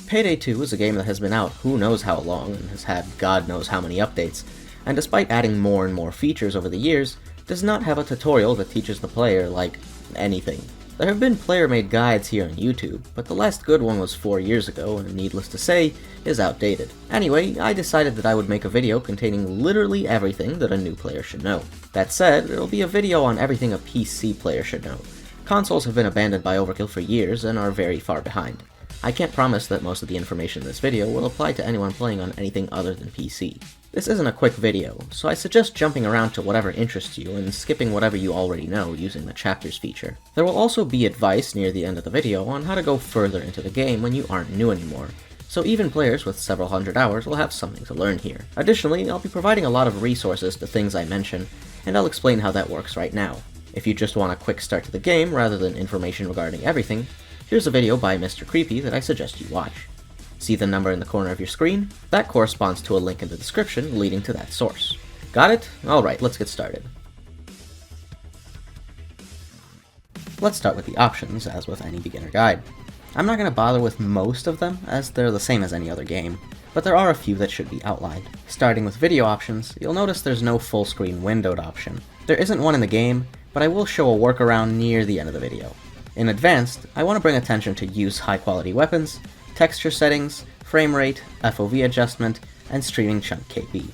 Payday 2 is a game that has been out who knows how long and has had God knows how many updates, and despite adding more and more features over the years, does not have a tutorial that teaches the player, like, anything. There have been player-made guides here on YouTube, but the last good one was 4 years ago, and needless to say, is outdated. Anyway, I decided that I would make a video containing literally everything that a new player should know. That said, it'll be a video on everything a PC player should know. Consoles have been abandoned by overkill for years and are very far behind. I can't promise that most of the information in this video will apply to anyone playing on anything other than PC. This isn't a quick video, so I suggest jumping around to whatever interests you and skipping whatever you already know using the chapters feature. There will also be advice near the end of the video on how to go further into the game when you aren't new anymore, so even players with several hundred hours will have something to learn here. Additionally, I'll be providing a lot of resources to things I mention, and I'll explain how that works right now. If you just want a quick start to the game rather than information regarding everything, here's a video by Mr. Creepy that I suggest you watch. See the number in the corner of your screen? That corresponds to a link in the description leading to that source. Got it? Alright, let's get started. Let's start with the options, as with any beginner guide. I'm not going to bother with most of them, as they're the same as any other game, but there are a few that should be outlined. Starting with video options, you'll notice there's no full screen windowed option. There isn't one in the game, but I will show a workaround near the end of the video. In advanced, I want to bring attention to use high quality weapons, texture settings, frame rate, FOV adjustment, and streaming chunk KB.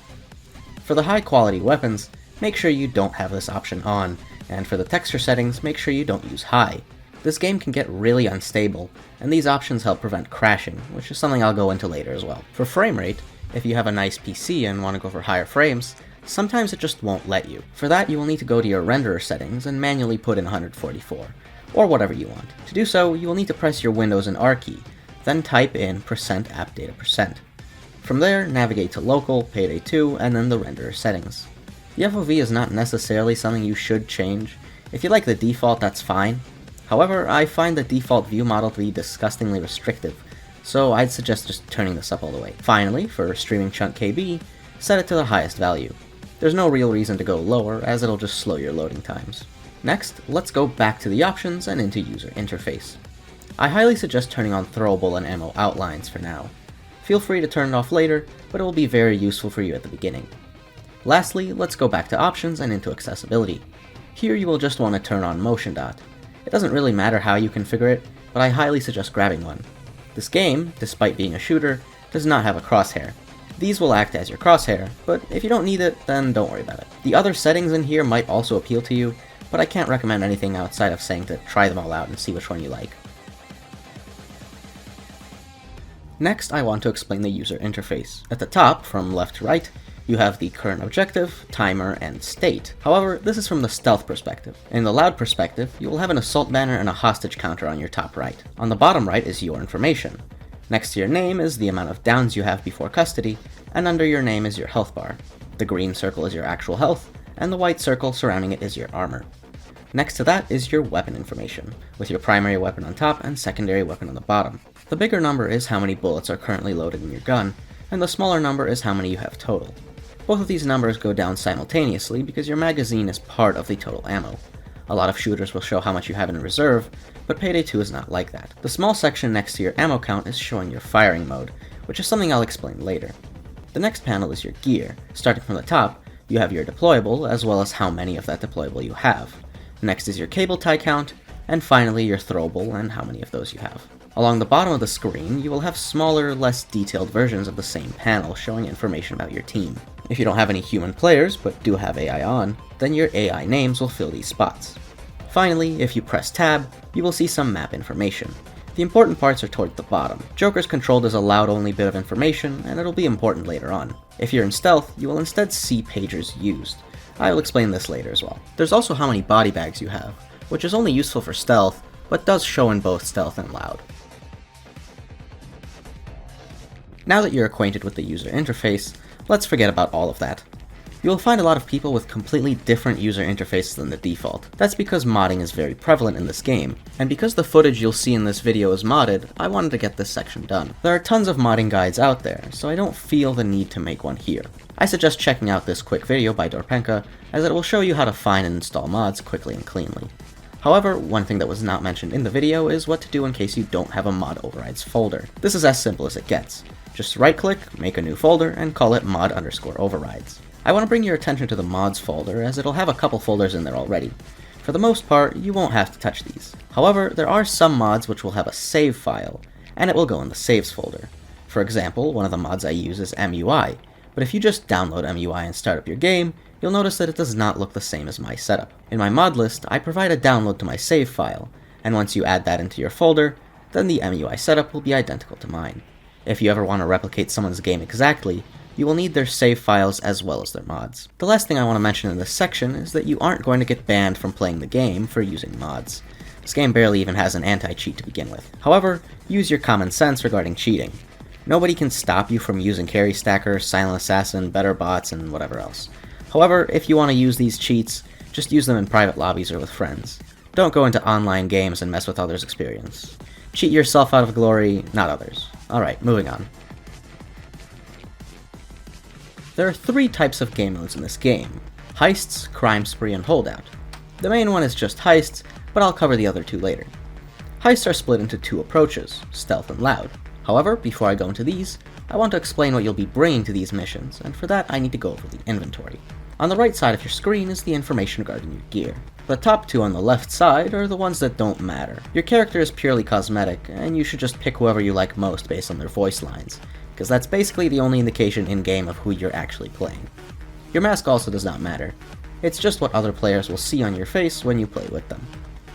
For the high quality weapons, make sure you don't have this option on, and for the texture settings, make sure you don't use high. This game can get really unstable, and these options help prevent crashing, which is something I'll go into later as well. For frame rate, if you have a nice PC and want to go for higher frames, sometimes it just won't let you. For that, you will need to go to your renderer settings and manually put in 144, or whatever you want. To do so, you will need to press your Windows and R key, then type in %appdata%. From there, navigate to Local, Payday 2, and then the renderer settings. The FOV is not necessarily something you should change. If you like the default, that's fine. However, I find the default view model to be disgustingly restrictive, so I'd suggest just turning this up all the way. Finally, for streaming chunk KB, set it to the highest value. There's no real reason to go lower, as it'll just slow your loading times. Next, let's go back to the options and into user interface. I highly suggest turning on throwable and ammo outlines for now. Feel free to turn it off later, but it will be very useful for you at the beginning. Lastly, let's go back to options and into accessibility. Here you will just want to turn on motion dot. It doesn't really matter how you configure it, but I highly suggest grabbing one. This game, despite being a shooter, does not have a crosshair. These will act as your crosshair, but if you don't need it, then don't worry about it. The other settings in here might also appeal to you, but I can't recommend anything outside of saying to try them all out and see which one you like. Next, I want to explain the user interface. At the top, from left to right, you have the current objective, timer, and state. However, this is from the stealth perspective. In the loud perspective, you will have an assault banner and a hostage counter on your top right. On the bottom right is your information. Next to your name is the amount of downs you have before custody, and under your name is your health bar. The green circle is your actual health, and the white circle surrounding it is your armor. Next to that is your weapon information, with your primary weapon on top and secondary weapon on the bottom. The bigger number is how many bullets are currently loaded in your gun, and the smaller number is how many you have total. Both of these numbers go down simultaneously because your magazine is part of the total ammo. A lot of shooters will show how much you have in reserve, but Payday 2 is not like that. The small section next to your ammo count is showing your firing mode, which is something I'll explain later. The next panel is your gear. Starting from the top, you have your deployable, as well as how many of that deployable you have. Next is your cable tie count, and finally your throwable and how many of those you have. Along the bottom of the screen, you will have smaller, less detailed versions of the same panel showing information about your team. If you don't have any human players, but do have AI on, then your AI names will fill these spots. Finally, if you press tab, you will see some map information. The important parts are toward the bottom. Joker's controlled is a loud-only bit of information, and it'll be important later on. If you're in stealth, you will instead see pagers used. I will explain this later as well. There's also how many body bags you have, which is only useful for stealth, but does show in both stealth and loud. Now that you're acquainted with the user interface, let's forget about all of that. You will find a lot of people with completely different user interfaces than the default. That's because modding is very prevalent in this game, and because the footage you'll see in this video is modded, I wanted to get this section done. There are tons of modding guides out there, so I don't feel the need to make one here. I suggest checking out this quick video by Dorpenka, as it will show you how to find and install mods quickly and cleanly. However, one thing that was not mentioned in the video is what to do in case you don't have a mod overrides folder. This is as simple as it gets. Just right click, make a new folder, and call it mod_overrides. I want to bring your attention to the mods folder as it'll have a couple folders in there already. For the most part, you won't have to touch these. However, there are some mods which will have a save file, and it will go in the saves folder. For example, one of the mods I use is MUI, but if you just download MUI and start up your game, you'll notice that it does not look the same as my setup. In my mod list, I provide a download to my save file, and once you add that into your folder, then the MUI setup will be identical to mine. If you ever want to replicate someone's game exactly, you will need their save files as well as their mods. The last thing I want to mention in this section is that you aren't going to get banned from playing the game for using mods. This game barely even has an anti-cheat to begin with. However, use your common sense regarding cheating. Nobody can stop you from using Carry Stacker, Silent Assassin, Better Bots, and whatever else. However, if you want to use these cheats, just use them in private lobbies or with friends. Don't go into online games and mess with others' experience. Cheat yourself out of glory, not others. Alright, moving on. There are 3 types of game modes in this game: heists, crime spree, and holdout. The main one is just heists, but I'll cover the other 2 later. Heists are split into 2 approaches, stealth and loud. However, before I go into these, I want to explain what you'll be bringing to these missions, and for that I need to go over the inventory. On the right side of your screen is the information regarding your gear. The top 2 on the left side are the ones that don't matter. Your character is purely cosmetic, and you should just pick whoever you like most based on their voice lines, because that's basically the only indication in-game of who you're actually playing. Your mask also does not matter. It's just what other players will see on your face when you play with them.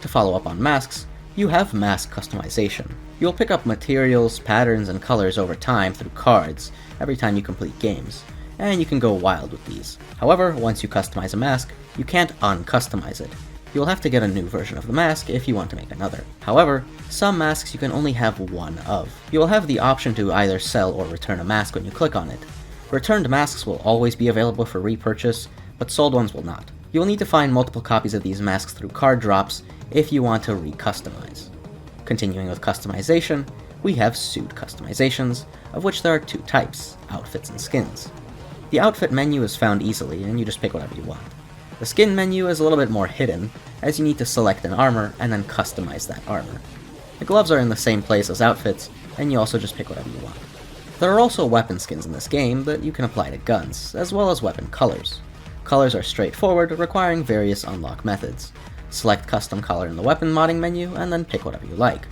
To follow up on masks, you have mask customization. You'll pick up materials, patterns, and colors over time through cards every time you complete games, and you can go wild with these. However, once you customize a mask, you can't uncustomize it. You'll have to get a new version of the mask if you want to make another. However, some masks you can only have one of. You will have the option to either sell or return a mask when you click on it. Returned masks will always be available for repurchase, but sold ones will not. You will need to find multiple copies of these masks through card drops if you want to re-customize. Continuing with customization, we have suit customizations, of which there are 2 types, outfits and skins. The outfit menu is found easily, and you just pick whatever you want. The skin menu is a little bit more hidden, as you need to select an armor and then customize that armor. The gloves are in the same place as outfits, and you also just pick whatever you want. There are also weapon skins in this game that you can apply to guns, as well as weapon colors. Colors are straightforward, requiring various unlock methods. Select custom color in the weapon modding menu, and then pick whatever you like.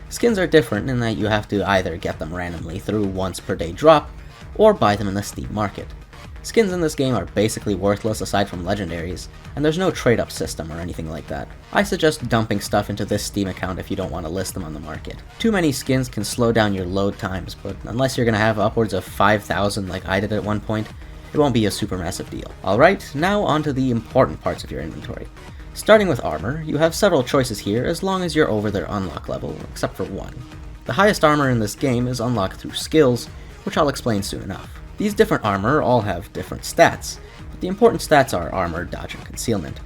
Skins are different in that you have to either get them randomly through once per day drop, or buy them in the Steam market. Skins in this game are basically worthless aside from legendaries, and there's no trade-up system or anything like that. I suggest dumping stuff into this Steam account if you don't want to list them on the market. Too many skins can slow down your load times, but unless you're going to have upwards of 5,000 like I did at one point, it won't be a super massive deal. Alright, now on to the important parts of your inventory. Starting with armor, you have several choices here as long as you're over their unlock level, except for one. The highest armor in this game is unlocked through skills, which I'll explain soon enough. These different armor all have different stats, but the important stats are armor, dodge, and concealment.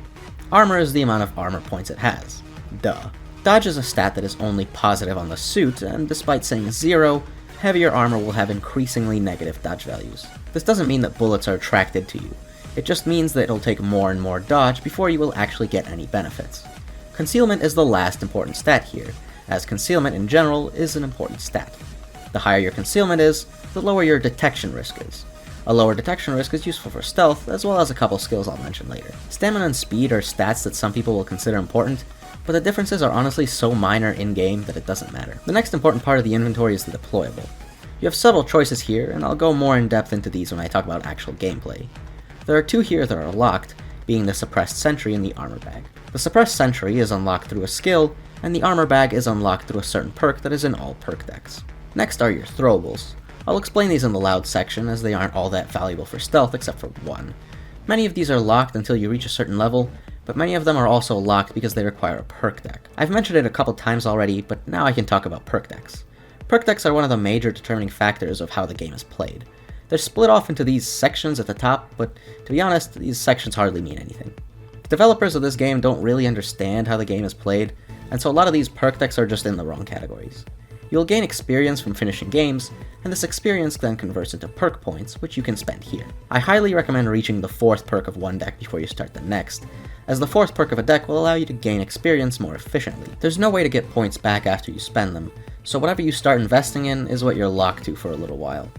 Armor is the amount of armor points it has. Duh. Dodge is a stat that is only positive on the suit, and despite saying 0, heavier armor will have increasingly negative dodge values. This doesn't mean that bullets are attracted to you. It just means that it'll take more and more dodge before you will actually get any benefits. Concealment is the last important stat here, as concealment in general is an important stat. The higher your concealment is, the lower your detection risk is. A lower detection risk is useful for stealth, as well as a couple skills I'll mention later. Stamina and speed are stats that some people will consider important, but the differences are honestly so minor in-game that it doesn't matter. The next important part of the inventory is the deployable. You have several choices here, and I'll go more in depth into these when I talk about actual gameplay. There are 2 here that are locked, being the suppressed sentry and the armor bag. The suppressed sentry is unlocked through a skill, and the armor bag is unlocked through a certain perk that is in all perk decks. Next are your throwables. I'll explain these in the loud section as they aren't all that valuable for stealth except for one. Many of these are locked until you reach a certain level, but many of them are also locked because they require a perk deck. I've mentioned it a couple times already, but now I can talk about perk decks. Perk decks are one of the major determining factors of how the game is played. They're split off into these sections at the top, but to be honest, these sections hardly mean anything. The developers of this game don't really understand how the game is played, and so a lot of these perk decks are just in the wrong categories. You'll gain experience from finishing games, and this experience then converts into perk points, which you can spend here. I highly recommend reaching the 4th perk of one deck before you start the next, as the 4th perk of a deck will allow you to gain experience more efficiently. There's no way to get points back after you spend them, so whatever you start investing in is what you're locked to for a little while.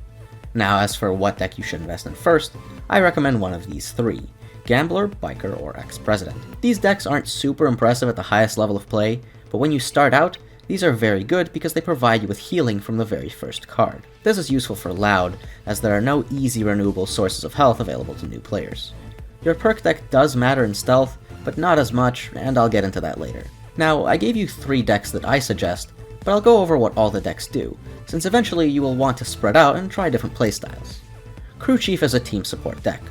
Now, as for what deck you should invest in first, I recommend one of these 3. Gambler, Biker, or Ex-President. These decks aren't super impressive at the highest level of play, but when you start out, these are very good because they provide you with healing from the very first card. This is useful for Loud, as there are no easy renewable sources of health available to new players. Your perk deck does matter in Stealth, but not as much, and I'll get into that later. Now, I gave you 3 decks that I suggest, but I'll go over what all the decks do, since eventually you will want to spread out and try different playstyles. Crew Chief is a team support deck.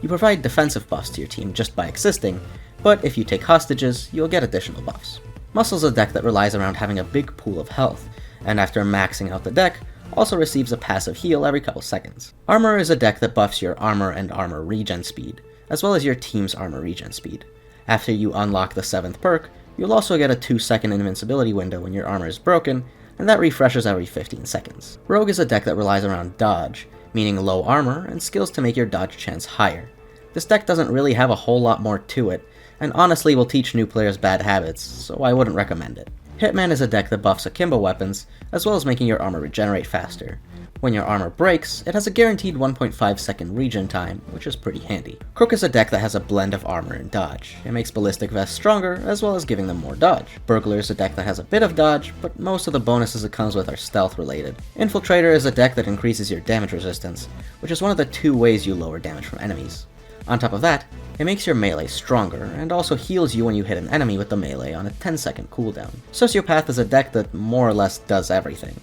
You provide defensive buffs to your team just by existing, but if you take hostages, you'll get additional buffs. Muscle's a deck that relies around having a big pool of health, and after maxing out the deck, also receives a passive heal every couple seconds. Armor is a deck that buffs your armor and armor regen speed, as well as your team's armor regen speed. After you unlock the 7th perk, you'll also get a 2-second invincibility window when your armor is broken, and that refreshes every 15 seconds. Rogue is a deck that relies around dodge, meaning low armor and skills to make your dodge chance higher. This deck doesn't really have a whole lot more to it, and honestly will teach new players bad habits, so I wouldn't recommend it. Hitman is a deck that buffs akimbo weapons, as well as making your armor regenerate faster. When your armor breaks, it has a guaranteed 1.5 second regen time, which is pretty handy. Crook is a deck that has a blend of armor and dodge. It makes ballistic vests stronger, as well as giving them more dodge. Burglar is a deck that has a bit of dodge, but most of the bonuses it comes with are stealth related. Infiltrator is a deck that increases your damage resistance, which is one of the 2 ways you lower damage from enemies. On top of that, it makes your melee stronger, and also heals you when you hit an enemy with the melee on a 10-second cooldown. Sociopath is a deck that more or less does everything.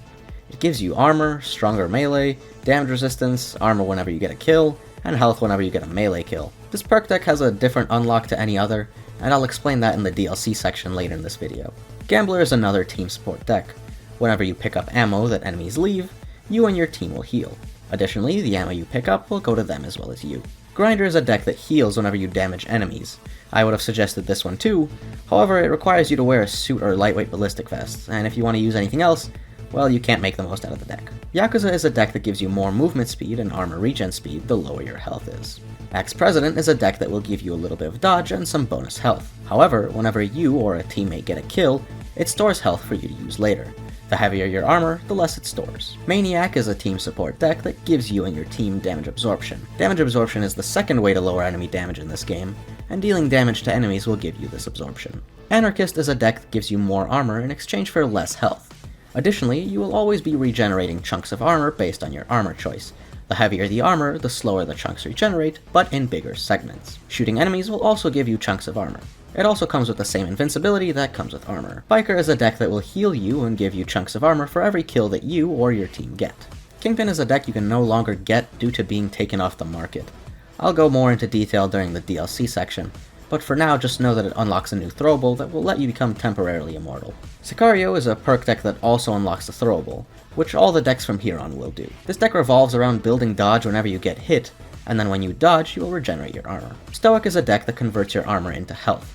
It gives you armor, stronger melee, damage resistance, armor whenever you get a kill, and health whenever you get a melee kill. This perk deck has a different unlock to any other, and I'll explain that in the DLC section later in this video. Gambler is another team support deck. Whenever you pick up ammo that enemies leave, you and your team will heal. Additionally, the ammo you pick up will go to them as well as you. Grinder is a deck that heals whenever you damage enemies. I would have suggested this one too, however it requires you to wear a suit or lightweight ballistic vest, and if you want to use anything else, well, you can't make the most out of the deck. Yakuza is a deck that gives you more movement speed and armor regen speed the lower your health is. Ex-President is a deck that will give you a little bit of dodge and some bonus health. However, whenever you or a teammate get a kill, it stores health for you to use later. The heavier your armor, the less it stores. Maniac is a team support deck that gives you and your team damage absorption. Damage absorption is the second way to lower enemy damage in this game, and dealing damage to enemies will give you this absorption. Anarchist is a deck that gives you more armor in exchange for less health. Additionally, you will always be regenerating chunks of armor based on your armor choice. The heavier the armor, the slower the chunks regenerate, but in bigger segments. Shooting enemies will also give you chunks of armor. It also comes with the same invincibility that comes with armor. Biker is a deck that will heal you and give you chunks of armor for every kill that you or your team get. Kingpin is a deck you can no longer get due to being taken off the market. I'll go more into detail during the DLC section, but for now just know that it unlocks a new throwable that will let you become temporarily immortal. Sicario is a perk deck that also unlocks the throwable, which all the decks from here on will do. This deck revolves around building dodge whenever you get hit, and then when you dodge, you will regenerate your armor. Stoic is a deck that converts your armor into health.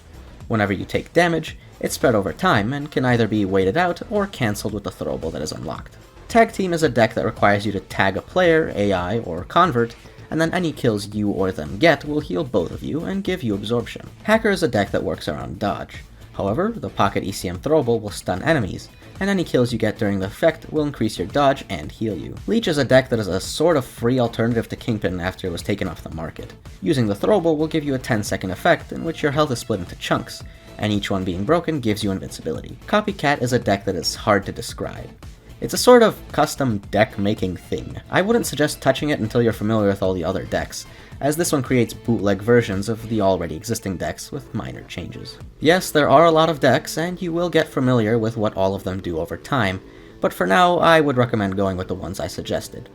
Whenever you take damage, it's spread over time and can either be waited out or cancelled with the throwable that is unlocked. Tag Team is a deck that requires you to tag a player, AI, or convert, and then any kills you or them get will heal both of you and give you absorption. Hacker is a deck that works around dodge. However, the Pocket ECM throwable will stun enemies, and any kills you get during the effect will increase your dodge and heal you. Leech is a deck that is a sort of free alternative to Kingpin after it was taken off the market. Using the throwable will give you a 10-second effect in which your health is split into chunks, and each one being broken gives you invincibility. Copycat is a deck that is hard to describe. It's a sort of custom deck making thing. I wouldn't suggest touching it until you're familiar with all the other decks, as this one creates bootleg versions of the already existing decks with minor changes. Yes, there are a lot of decks, and you will get familiar with what all of them do over time, but for now I would recommend going with the ones I suggested.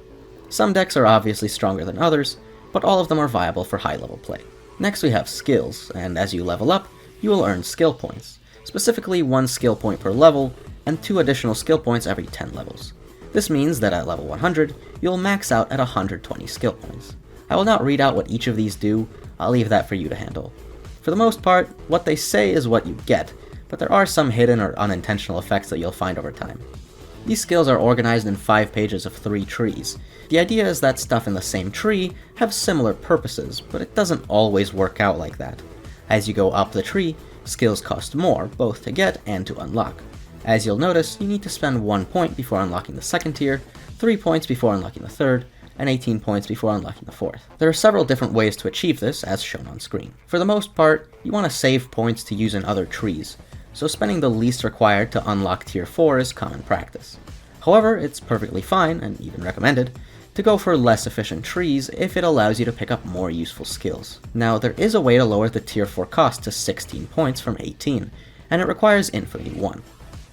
Some decks are obviously stronger than others, but all of them are viable for high level play. Next we have skills, and as you level up, you will earn skill points, specifically 1 skill point per level, and 2 additional skill points every 10 levels. This means that at level 100, you'll max out at 120 skill points. I will not read out what each of these do, I'll leave that for you to handle. For the most part, what they say is what you get, but there are some hidden or unintentional effects that you'll find over time. These skills are organized in 5 pages of 3 trees. The idea is that stuff in the same tree have similar purposes, but it doesn't always work out like that. As you go up the tree, skills cost more, both to get and to unlock. As you'll notice, you need to spend 1 point before unlocking the second tier, 3 points before unlocking the third, and 18 points before unlocking the fourth. There are several different ways to achieve this, as shown on screen. For the most part, you want to save points to use in other trees, so spending the least required to unlock tier 4 is common practice. However, it's perfectly fine, and even recommended, to go for less efficient trees if it allows you to pick up more useful skills. Now, there is a way to lower the tier 4 cost to 16 points from 18, and it requires Infamy 1.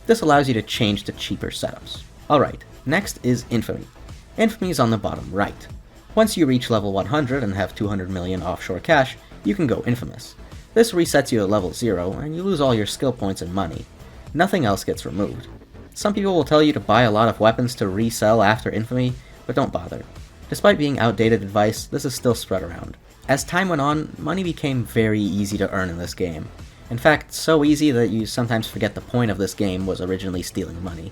This allows you to change to cheaper setups. Alright, next is Infamy. Infamy is on the bottom right. Once you reach level 100 and have 200 million offshore cash, you can go Infamous. This resets you at level 0, and you lose all your skill points and money. Nothing else gets removed. Some people will tell you to buy a lot of weapons to resell after Infamy, but don't bother. Despite being outdated advice, this is still spread around. As time went on, money became very easy to earn in this game. In fact, so easy that you sometimes forget the point of this game was originally stealing money.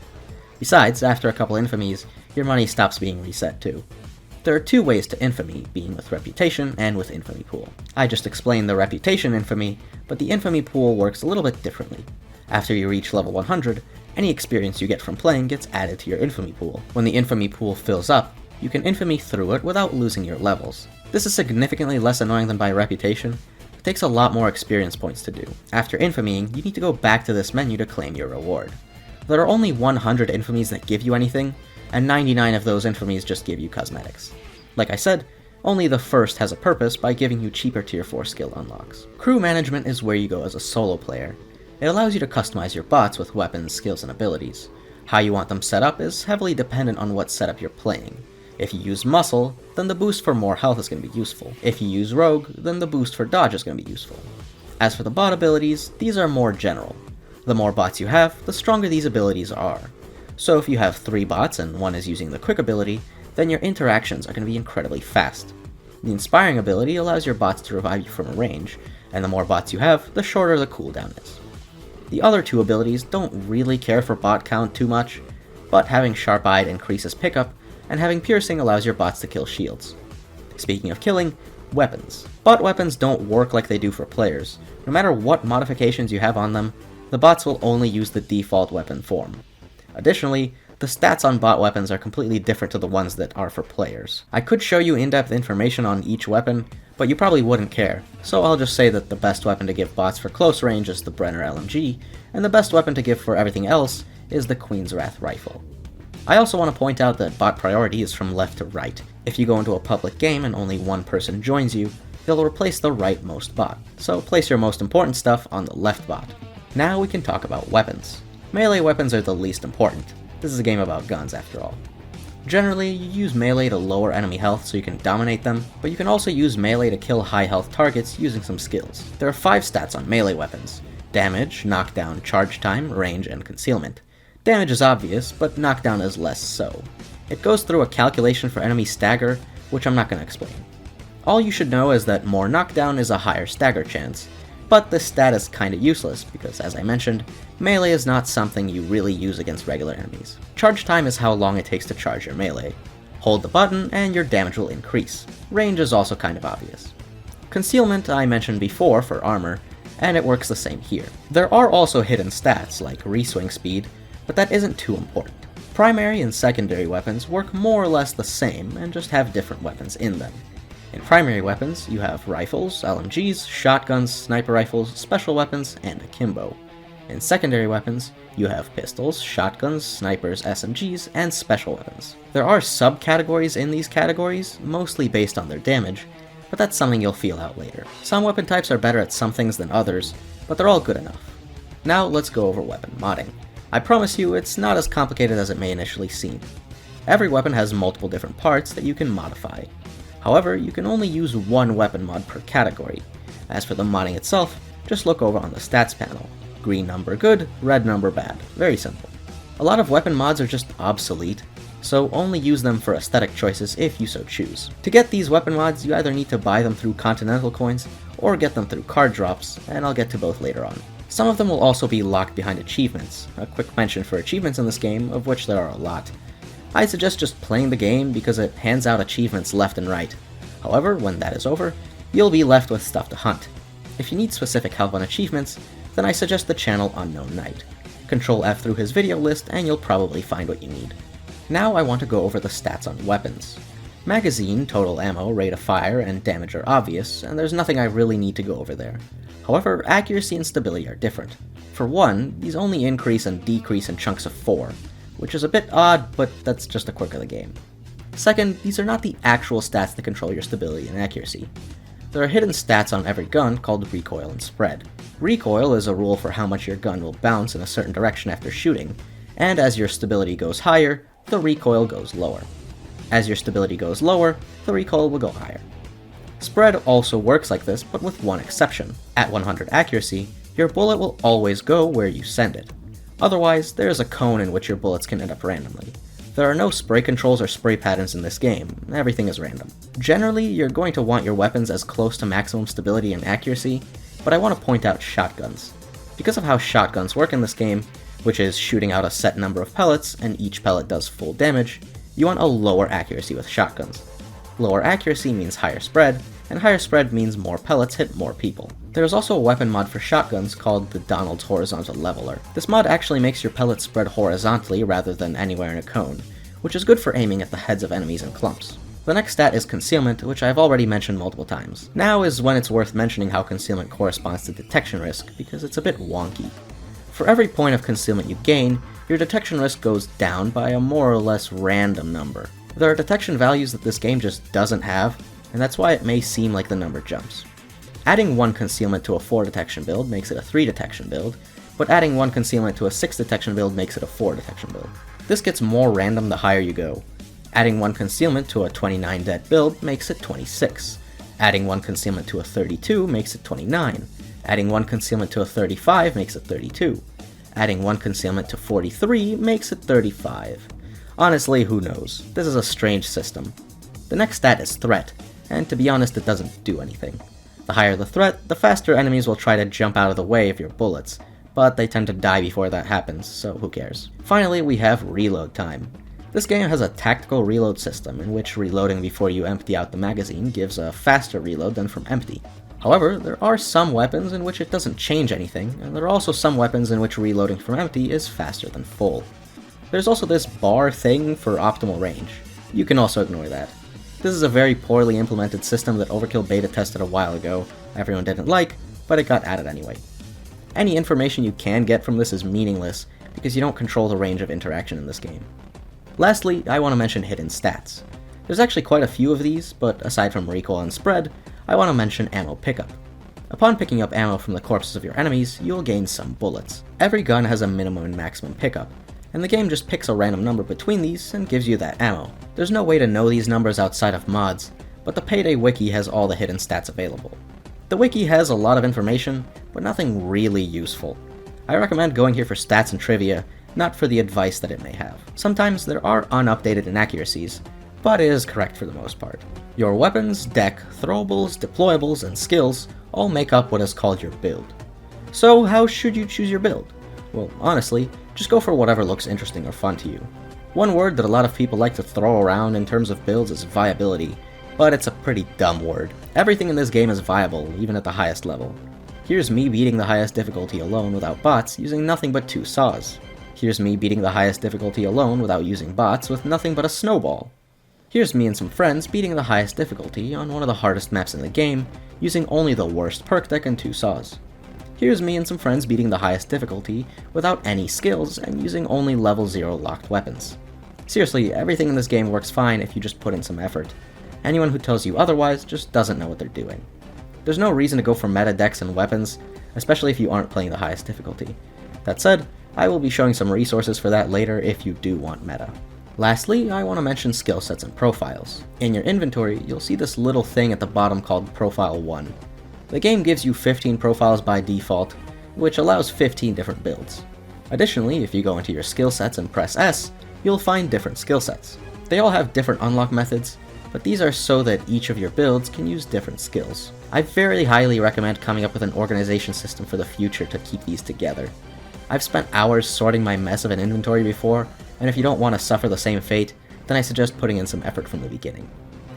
Besides, after a couple infamies, your money stops being reset too. There are two ways to Infamy, being with Reputation and with Infamy Pool. I just explained the Reputation Infamy, but the Infamy Pool works a little bit differently. After you reach level 100, any experience you get from playing gets added to your Infamy Pool. When the Infamy Pool fills up, you can Infamy through it without losing your levels. This is significantly less annoying than by Reputation. It takes a lot more experience points to do. After Infamying, you need to go back to this menu to claim your reward. There are only 100 Infamies that give you anything, and 99 of those Infamies just give you cosmetics. Like I said, only the first has a purpose by giving you cheaper tier 4 skill unlocks. Crew management is where you go as a solo player. It allows you to customize your bots with weapons, skills, and abilities. How you want them set up is heavily dependent on what setup you're playing. If you use Muscle, then the boost for more health is going to be useful. If you use Rogue, then the boost for dodge is going to be useful. As for the bot abilities, these are more general. The more bots you have, the stronger these abilities are. So if you have 3 bots and one is using the quick ability, then your interactions are going to be incredibly fast. The inspiring ability allows your bots to revive you from a range, and the more bots you have, the shorter the cooldown is. The other 2 abilities don't really care for bot count too much, but having Sharp-Eyed increases pickup, and having Piercing allows your bots to kill shields. Speaking of killing, weapons. Bot weapons don't work like they do for players. No matter what modifications you have on them, the bots will only use the default weapon form. Additionally, the stats on bot weapons are completely different to the ones that are for players. I could show you in-depth information on each weapon, but you probably wouldn't care, so I'll just say that the best weapon to give bots for close range is the Brenner LMG, and the best weapon to give for everything else is the Queen's Wrath rifle. I also want to point out that bot priority is from left to right. If you go into a public game and only one person joins you, they'll replace the rightmost bot, so place your most important stuff on the left bot. Now we can talk about weapons. Melee weapons are the least important. This is a game about guns after all. Generally, you use melee to lower enemy health so you can dominate them, but you can also use melee to kill high health targets using some skills. There are 5 stats on melee weapons: damage, knockdown, charge time, range, and concealment. Damage is obvious, but knockdown is less so. It goes through a calculation for enemy stagger, which I'm not going to explain. All you should know is that more knockdown is a higher stagger chance, but this stat is kinda useless because, as I mentioned, melee is not something you really use against regular enemies. Charge time is how long it takes to charge your melee. Hold the button and your damage will increase. Range is also kind of obvious. Concealment I mentioned before for armor, and it works the same here. There are also hidden stats like reswing speed, but that isn't too important. Primary and secondary weapons work more or less the same and just have different weapons in them. In primary weapons, you have rifles, LMGs, shotguns, sniper rifles, special weapons, and akimbo. In secondary weapons, you have pistols, shotguns, snipers, SMGs, and special weapons. There are subcategories in these categories, mostly based on their damage, but that's something you'll feel out later. Some weapon types are better at some things than others, but they're all good enough. Now let's go over weapon modding. I promise you, it's not as complicated as it may initially seem. Every weapon has multiple different parts that you can modify. However, you can only use one weapon mod per category. As for the modding itself, just look over on the stats panel. Green number good, red number bad. Very simple. A lot of weapon mods are just obsolete, so only use them for aesthetic choices if you so choose. To get these weapon mods, you either need to buy them through Continental coins, or get them through card drops, and I'll get to both later on. Some of them will also be locked behind achievements. A quick mention for achievements in this game, of which there are a lot. I suggest just playing the game because it hands out achievements left and right. However, when that is over, you'll be left with stuff to hunt. If you need specific help on achievements, then I suggest the channel Unknown Knight. Control F through his video list and you'll probably find what you need. Now I want to go over the stats on weapons. Magazine, total ammo, rate of fire, and damage are obvious, and there's nothing I really need to go over there. However, accuracy and stability are different. For one, these only increase and decrease in chunks of 4, which is a bit odd, but that's just a quirk of the game. Second, these are not the actual stats that control your stability and accuracy. There are hidden stats on every gun called recoil and spread. Recoil is a rule for how much your gun will bounce in a certain direction after shooting, and as your stability goes higher, the recoil goes lower. As your stability goes lower, the recoil will go higher. Spread also works like this, but with one exception. At 100 accuracy, your bullet will always go where you send it. Otherwise, there is a cone in which your bullets can end up randomly. There are no spray controls or spray patterns in this game, everything is random. Generally, you're going to want your weapons as close to maximum stability and accuracy, but I want to point out shotguns. Because of how shotguns work in this game, which is shooting out a set number of pellets and each pellet does full damage, you want a lower accuracy with shotguns. Lower accuracy means higher spread, and higher spread means more pellets hit more people. There is also a weapon mod for shotguns called the Donald's Horizontal Leveler. This mod actually makes your pellets spread horizontally rather than anywhere in a cone, which is good for aiming at the heads of enemies in clumps. The next stat is Concealment, which I've already mentioned multiple times. Now is when it's worth mentioning how Concealment corresponds to detection risk, because it's a bit wonky. For every point of Concealment you gain, your detection risk goes down by a more or less random number. There are detection values that this game just doesn't have, and that's why it may seem like the number jumps. Adding 1 Concealment to a 4 detection build makes it a 3 detection build, but adding 1 Concealment to a 6 detection build makes it a 4 detection build. This gets more random the higher you go. Adding 1 Concealment to a 29 det build makes it 26. Adding 1 Concealment to a 32 makes it 29. Adding 1 Concealment to a 35 makes it 32. Adding 1 Concealment to 43 makes it 35. Honestly, who knows? This is a strange system. The next stat is Threat, and to be honest, it doesn't do anything. The higher the threat, the faster enemies will try to jump out of the way of your bullets, but they tend to die before that happens, so who cares. Finally, we have Reload Time. This game has a tactical reload system in which reloading before you empty out the magazine gives a faster reload than from empty. However, there are some weapons in which it doesn't change anything, and there are also some weapons in which reloading from empty is faster than full. There's also this bar thing for optimal range. You can also ignore that. This is a very poorly implemented system that Overkill beta tested a while ago, everyone didn't like, but it got added anyway. Any information you can get from this is meaningless, because you don't control the range of interaction in this game. Lastly, I want to mention hidden stats. There's actually quite a few of these, but aside from recoil and spread, I want to mention ammo pickup. Upon picking up ammo from the corpses of your enemies, you'll gain some bullets. Every gun has a minimum and maximum pickup, and the game just picks a random number between these and gives you that ammo. There's no way to know these numbers outside of mods, but the Payday wiki has all the hidden stats available. The wiki has a lot of information, but nothing really useful. I recommend going here for stats and trivia, not for the advice that it may have. Sometimes there are unupdated inaccuracies, but it is correct for the most part. Your weapons, deck, throwables, deployables, and skills all make up what is called your build. So how should you choose your build? Well, honestly, just go for whatever looks interesting or fun to you. One word that a lot of people like to throw around in terms of builds is viability, but it's a pretty dumb word. Everything in this game is viable, even at the highest level. Here's me beating the highest difficulty alone without bots using nothing but 2 saws. Here's me beating the highest difficulty alone without using bots with nothing but a snowball. Here's me and some friends beating the highest difficulty on one of the hardest maps in the game using only the worst perk deck and 2 saws. Here's me and some friends beating the highest difficulty without any skills and using only level 0 locked weapons. Seriously, everything in this game works fine if you just put in some effort. Anyone who tells you otherwise just doesn't know what they're doing. There's no reason to go for meta decks and weapons, especially if you aren't playing the highest difficulty. That said, I will be showing some resources for that later if you do want meta. Lastly, I want to mention skill sets and profiles. In your inventory, you'll see this little thing at the bottom called Profile 1. The game gives you 15 profiles by default, which allows 15 different builds. Additionally, if you go into your skill sets and press S, you'll find different skill sets. They all have different unlock methods, but these are so that each of your builds can use different skills. I very highly recommend coming up with an organization system for the future to keep these together. I've spent hours sorting my mess of an inventory before, and if you don't want to suffer the same fate, then I suggest putting in some effort from the beginning.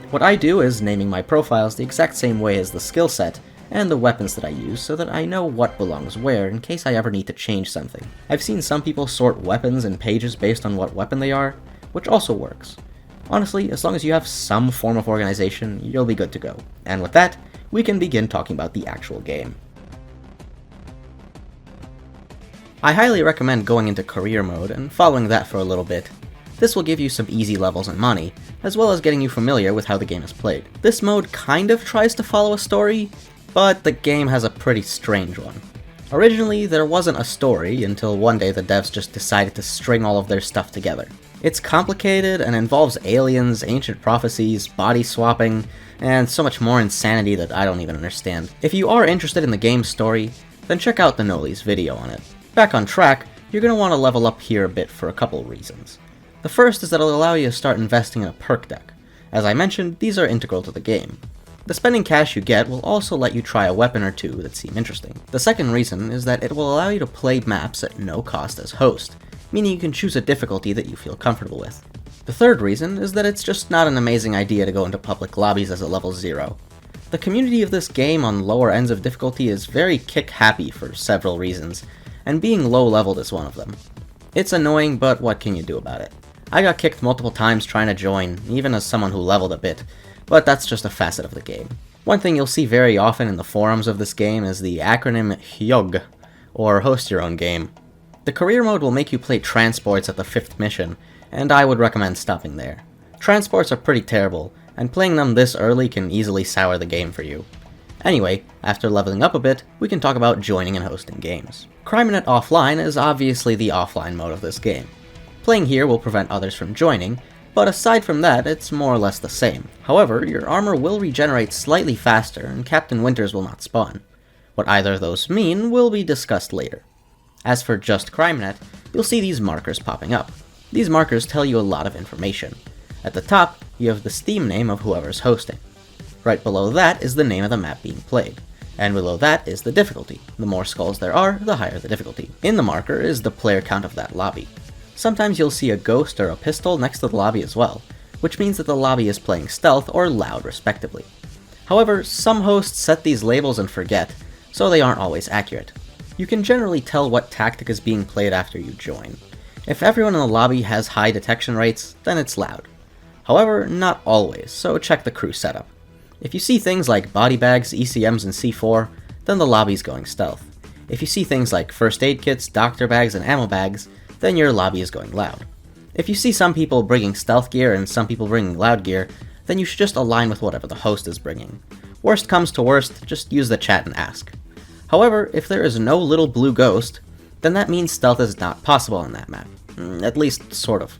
What I do is naming my profiles the exact same way as the skill set, and the weapons that I use so that I know what belongs where in case I ever need to change something. I've seen some people sort weapons in pages based on what weapon they are, which also works. Honestly, as long as you have some form of organization, you'll be good to go. And with that, we can begin talking about the actual game. I highly recommend going into career mode and following that for a little bit. This will give you some easy levels and money, as well as getting you familiar with how the game is played. This mode kind of tries to follow a story, but the game has a pretty strange one. Originally, there wasn't a story until one day the devs just decided to string all of their stuff together. It's complicated and involves aliens, ancient prophecies, body swapping, and so much more insanity that I don't even understand. If you are interested in the game's story, then check out the Noli's video on it. Back on track, you're going to want to level up here a bit for a couple reasons. The first is that it'll allow you to start investing in a perk deck. As I mentioned, these are integral to the game. The spending cash you get will also let you try a weapon or two that seem interesting. The second reason is that it will allow you to play maps at no cost as host, meaning you can choose a difficulty that you feel comfortable with. The third reason is that it's just not an amazing idea to go into public lobbies as a level 0. The community of this game on lower ends of difficulty is very kick-happy for several reasons, and being low-leveled is one of them. It's annoying, but what can you do about it? I got kicked multiple times trying to join, even as someone who leveled a bit, but that's just a facet of the game. One thing you'll see very often in the forums of this game is the acronym HYOG, or Host Your Own Game. The career mode will make you play transports at the 5th mission, and I would recommend stopping there. Transports are pretty terrible, and playing them this early can easily sour the game for you. Anyway, after leveling up a bit, we can talk about joining and hosting games. CrimeNet Offline is obviously the offline mode of this game. Playing here will prevent others from joining, but aside from that, it's more or less the same. However, your armor will regenerate slightly faster, and Captain Winters will not spawn. What either of those mean will be discussed later. As for just CrimeNet, you'll see these markers popping up. These markers tell you a lot of information. At the top, you have the Steam name of whoever's hosting. Right below that is the name of the map being played, and below that is the difficulty. The more skulls there are, the higher the difficulty. In the marker is the player count of that lobby. Sometimes you'll see a ghost or a pistol next to the lobby as well, which means that the lobby is playing stealth or loud respectively. However, some hosts set these labels and forget, so they aren't always accurate. You can generally tell what tactic is being played after you join. If everyone in the lobby has high detection rates, then it's loud. However, not always, so check the crew setup. If you see things like body bags, ECMs, and C4, then the lobby's going stealth. If you see things like first aid kits, doctor bags, and ammo bags, then your lobby is going loud. If you see some people bringing stealth gear and some people bringing loud gear, then you should just align with whatever the host is bringing. Worst comes to worst, just use the chat and ask. However, if there is no little blue ghost, then that means stealth is not possible on that map. At least, sort of.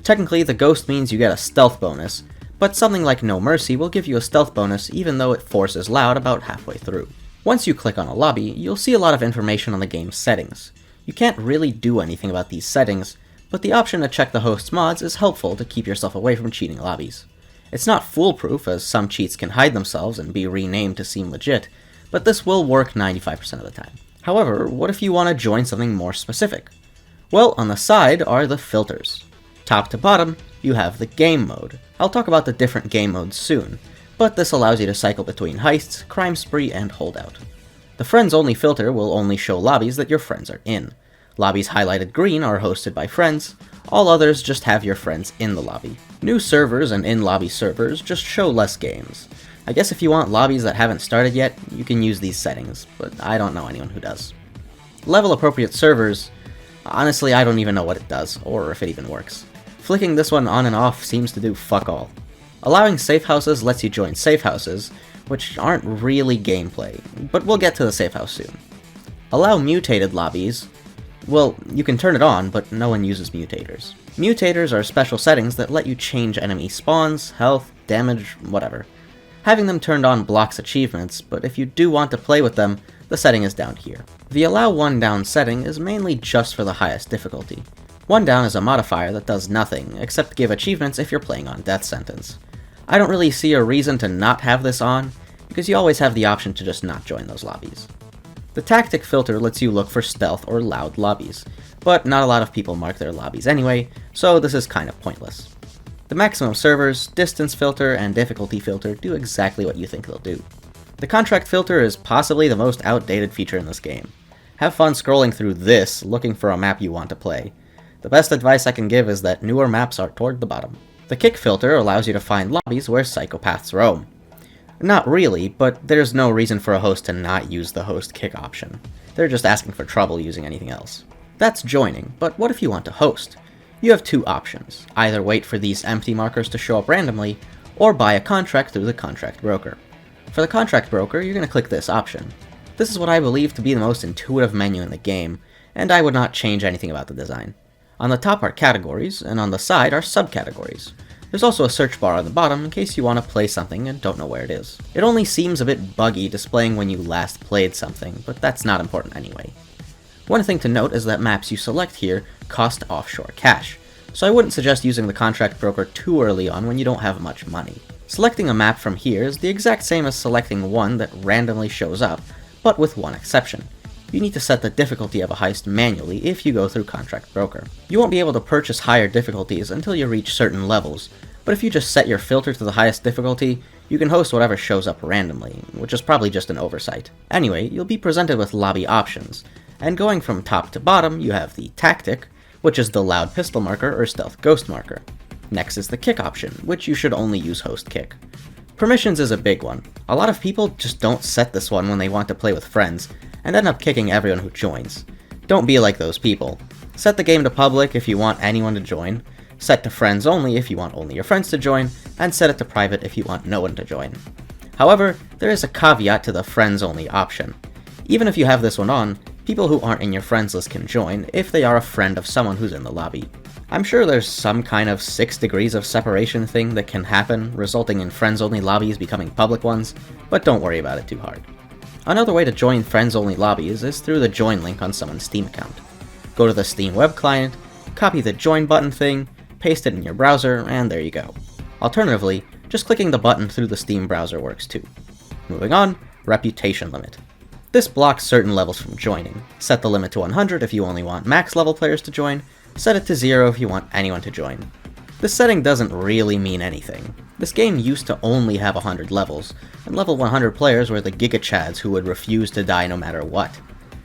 Technically, the ghost means you get a stealth bonus, but something like No Mercy will give you a stealth bonus even though it forces loud about halfway through. Once you click on a lobby, you'll see a lot of information on the game's settings. You can't really do anything about these settings, but the option to check the host's mods is helpful to keep yourself away from cheating lobbies. It's not foolproof, as some cheats can hide themselves and be renamed to seem legit, but this will work 95% of the time. However, what if you want to join something more specific? Well, on the side are the filters. Top to bottom, you have the game mode. I'll talk about the different game modes soon, but this allows you to cycle between heists, crime spree, and holdout. The friends only filter will only show lobbies that your friends are in. Lobbies highlighted green are hosted by friends, all others just have your friends in the lobby. New servers and in-lobby servers just show less games. I guess if you want lobbies that haven't started yet, you can use these settings, but I don't know anyone who does. Level appropriate servers, honestly I don't even know what it does, or if it even works. Flicking this one on and off seems to do fuck all. Allowing safe houses lets you join safe houses, which aren't really gameplay, but we'll get to the safe house soon. Allow mutated lobbies. Well, you can turn it on, but no one uses mutators. Mutators are special settings that let you change enemy spawns, health, damage, whatever. Having them turned on blocks achievements, but if you do want to play with them, the setting is down here. The allow one down setting is mainly just for the highest difficulty. One down is a modifier that does nothing, except give achievements if you're playing on death sentence. I don't really see a reason to not have this on, because you always have the option to just not join those lobbies. The tactic filter lets you look for stealth or loud lobbies, but not a lot of people mark their lobbies anyway, so this is kind of pointless. The maximum servers, distance filter, and difficulty filter do exactly what you think they'll do. The contract filter is possibly the most outdated feature in this game. Have fun scrolling through this, looking for a map you want to play. The best advice I can give is that newer maps are toward the bottom. The kick filter allows you to find lobbies where psychopaths roam. Not really, but there's no reason for a host to not use the host kick option. They're just asking for trouble using anything else. That's joining, but what if you want to host? You have two options. Either wait for these empty markers to show up randomly, or buy a contract through the contract broker. For the contract broker, you're going to click this option. This is what I believe to be the most intuitive menu in the game, and I would not change anything about the design. On the top are categories, and on the side are subcategories. There's also a search bar on the bottom in case you want to play something and don't know where it is. It only seems a bit buggy displaying when you last played something, but that's not important anyway. One thing to note is that maps you select here cost offshore cash, so I wouldn't suggest using the contract broker too early on when you don't have much money. Selecting a map from here is the exact same as selecting one that randomly shows up, but with one exception. You need to set the difficulty of a heist manually if you go through Contract Broker. You won't be able to purchase higher difficulties until you reach certain levels, but if you just set your filter to the highest difficulty, you can host whatever shows up randomly, which is probably just an oversight. Anyway, you'll be presented with lobby options, and going from top to bottom, you have the Tactic, which is the Loud Pistol marker or Stealth Ghost marker. Next is the Kick option, which you should only use Host Kick. Permissions is a big one. A lot of people just don't set this one when they want to play with friends, and end up kicking everyone who joins. Don't be like those people. Set the game to public if you want anyone to join, set to friends only if you want only your friends to join, and set it to private if you want no one to join. However, there is a caveat to the friends only option. Even if you have this one on, people who aren't in your friends list can join if they are a friend of someone who's in the lobby. I'm sure there's some kind of 6 degrees of separation thing that can happen, resulting in friends-only lobbies becoming public ones, but don't worry about it too hard. Another way to join friends-only lobbies is through the join link on someone's Steam account. Go to the Steam web client, copy the join button thing, paste it in your browser, and there you go. Alternatively, just clicking the button through the Steam browser works too. Moving on, reputation limit. This blocks certain levels from joining. Set the limit to 100 if you only want max level players to join, set it to 0 if you want anyone to join. This setting doesn't really mean anything. This game used to only have 100 levels, and level 100 players were the Giga Chads who would refuse to die no matter what.